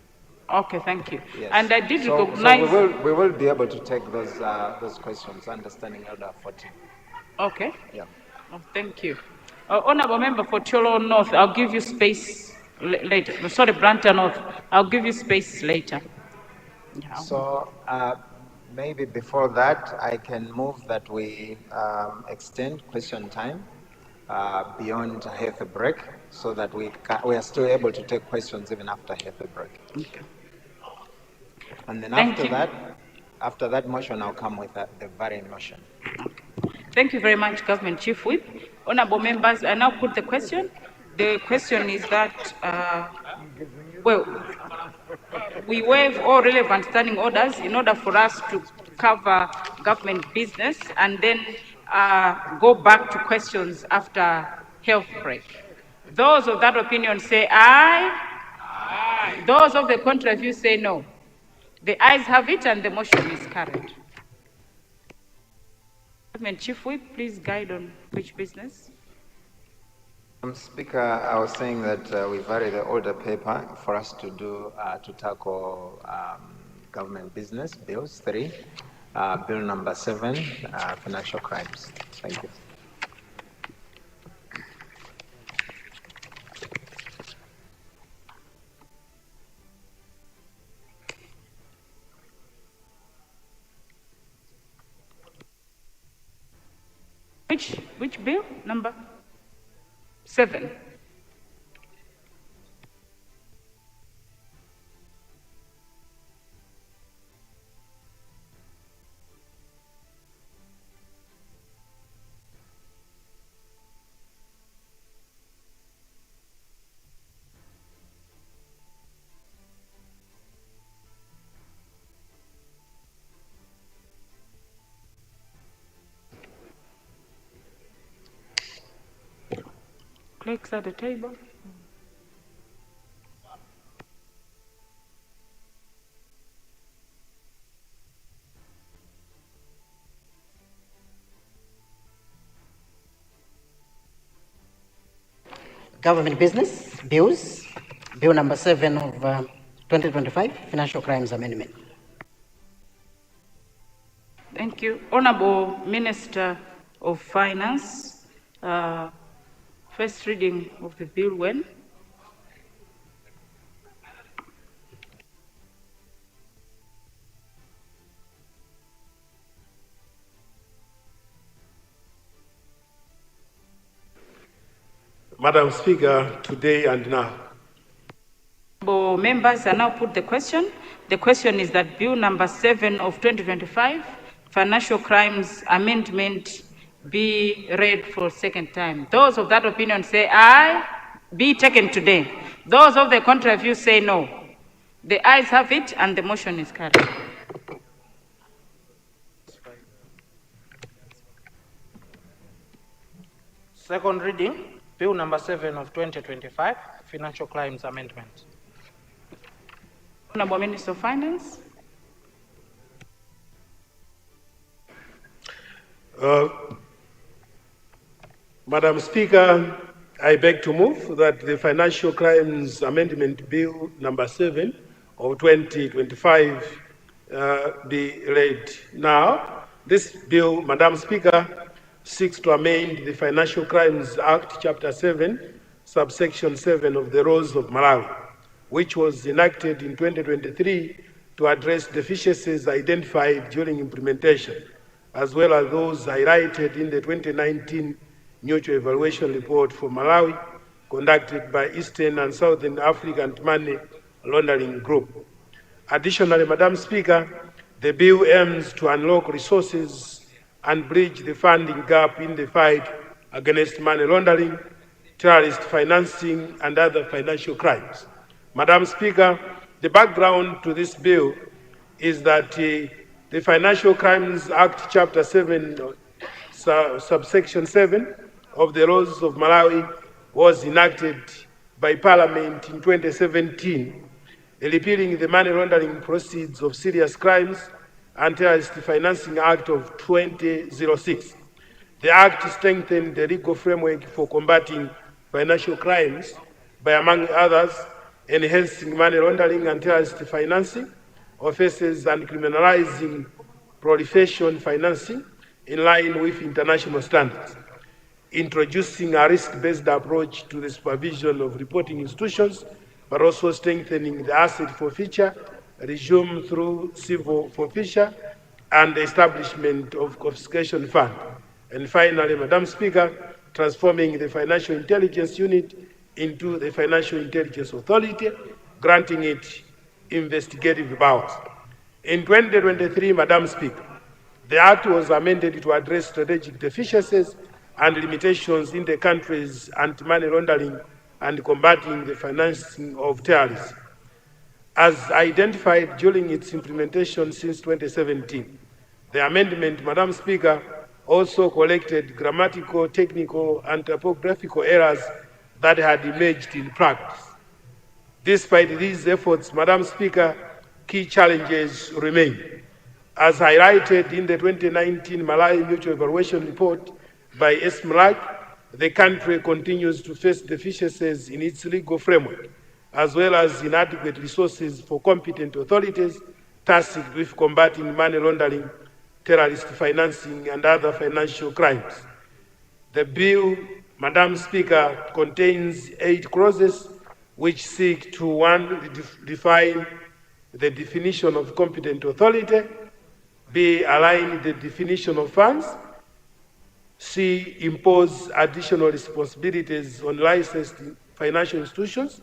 Okay, thank you.
Yes.
And I did
So
recognize...
we will be able to take those questions, understanding order 14.
Okay.
Yeah.
Oh, thank you. Honorable Member for Cholo North, I'll give you space later. Sorry, Branta North, I'll give you space later. Yeah.
So maybe before that, I can move that we extend question time beyond half a break, so that we are still able to take questions even after half a break.
Okay.
And then
Thank you.
after that motion, I'll come with the varying motion.
Thank you very much, Government Chief Whip. Honorable members, I now put the question. The question is that, we waive all relevant standing orders in order for us to cover government business and then go back to questions after health break. Those of that opinion say aye. Aye. Those of the contrary view say no. The ayes have it and the motion is carried. Government Chief Whip, please guide on which business.
Speaker, I was saying that we vary the order paper for us to do to tackle government business bills 3, bill number 7, financial crimes. Thank you.
Which bill? Number 7. Clerks at the table.
Government business bills, bill number 7 of 2025, financial crimes amendment.
Thank you. Honorable Minister of Finance, first reading of the bill when?
Madam Speaker, today and now.
Honorable members, I now put the question. The question is that bill number 7 of 2025, financial crimes amendment, be read for a second time. Those of that opinion say aye, be taken today. Those of the contrary view say no. The ayes have it and the motion is carried.
Second reading, bill number 7 of 2025, financial crimes amendment.
Honorable Minister of Finance.
Madam Speaker, I beg to move that the Financial Crimes Amendment Bill number 7 of 2025 be read now. This bill, Madam Speaker, seeks to amend the Financial Crimes Act, Chapter 7, subsection 7 of the Laws of Malawi, which was enacted in 2023 to address deficiencies identified during implementation, as well as those highlighted in the 2019 Mutual Evaluation Report for Malawi, conducted by Eastern and Southern African Money Laundering Group. Additionally, Madam Speaker, the bill aims to unlock resources and bridge the funding gap in the fight against money laundering,
terrorist financing, and other financial crimes. Madam Speaker, the background to this bill is that the Financial Crimes Act, Chapter 7, subsection 7 of the laws of Malawi was enacted by Parliament in 2017, repealing the Money Laundering Proceeds of Serious Crimes and Terrorist Financing Act of 2006. The Act strengthened the legal framework for combating financial crimes by, among others, enhancing money laundering and terrorist financing offences and criminalizing proliferation financing in line with international standards, introducing a risk-based approach to the supervision of reporting institutions, but also strengthening the asset forfeiture regime through civil forfeiture and the establishment of confiscation fund. And finally, Madam Speaker, transforming the Financial Intelligence Unit into the Financial Intelligence Authority, granting it investigative powers. In 2023, Madam Speaker, the Act was amended to address strategic deficiencies and limitations in the country's anti-money laundering and combating the financing of terrorism, as identified during its implementation since 2017. The amendment, Madam Speaker, also corrected grammatical, technical, and typographical errors that had emerged in practice. Despite these efforts, Madam Speaker, key challenges remain. As highlighted in the 2019 Malawi Mutual Evaluation Report by SMLAC, the country continues to face deficiencies in its legal framework, as well as inadequate resources for competent authorities tasked with combating money laundering, terrorist financing, and other financial crimes. The bill, Madam Speaker, contains 8 clauses which seek to, 1, define the definition of competent authority, B, align the definition of funds, C, impose additional responsibilities on licensed financial institutions,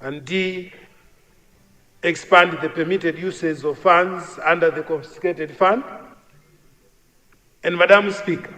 and D, expand the permitted uses of funds under the confiscated fund. And Madam Speaker,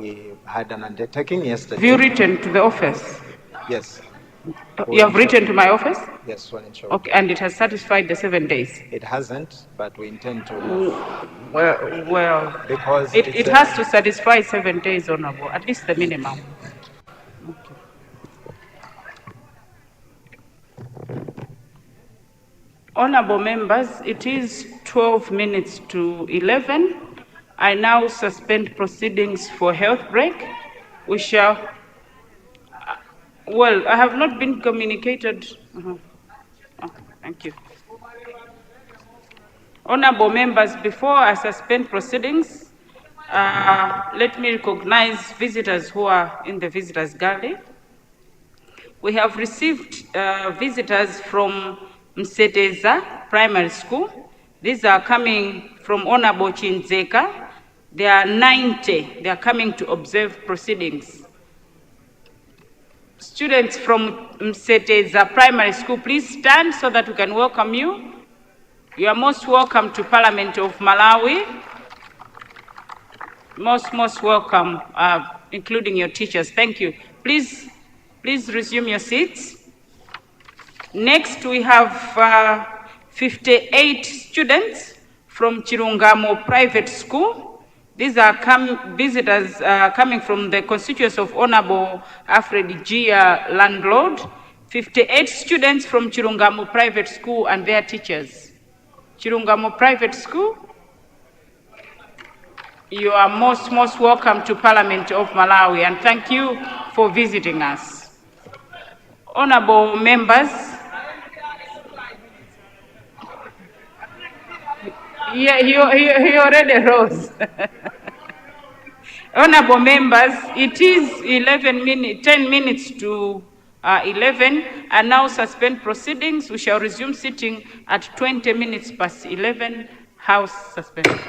we had an undertaking yesterday.
Have you written to the office?
Yes.
You have written to my office?
Yes, well and sure.
Okay, and it has satisfied the 7 days?
It hasn't, but we intend to.
Well,
because
it has to satisfy 7 days, Honorable, at least the minimum. Okay. Honorable members, it is 12 minutes to 11. I now suspend proceedings for health break. We shall, well, I have not been communicated. Oh, thank you. Honorable members, before I suspend proceedings, let me recognize visitors who are in the visitors gallery. We have received visitors from Mseteza Primary School. These are coming from Honorable Chinzeka. They are 90. They are coming to observe proceedings. Students from Mseteza Primary School, please stand so that we can welcome you. You are most welcome to Parliament of Malawi. Most welcome, including your teachers. Thank you. Please resume your seats. Next, we have 58 students from Chirungamo Private School. These are visitors coming from the constituency of Honorable Alfred Gia Landlord. 58 students from Chirungamo Private School and their teachers. Chirungamo Private School, you are most welcome to Parliament of Malawi, and thank you for visiting us. Honorable members, yeah, he already rose. Honorable members, it is 10 minutes to 11, and now suspend proceedings. We shall resume sitting at 20 minutes past 11. House suspended.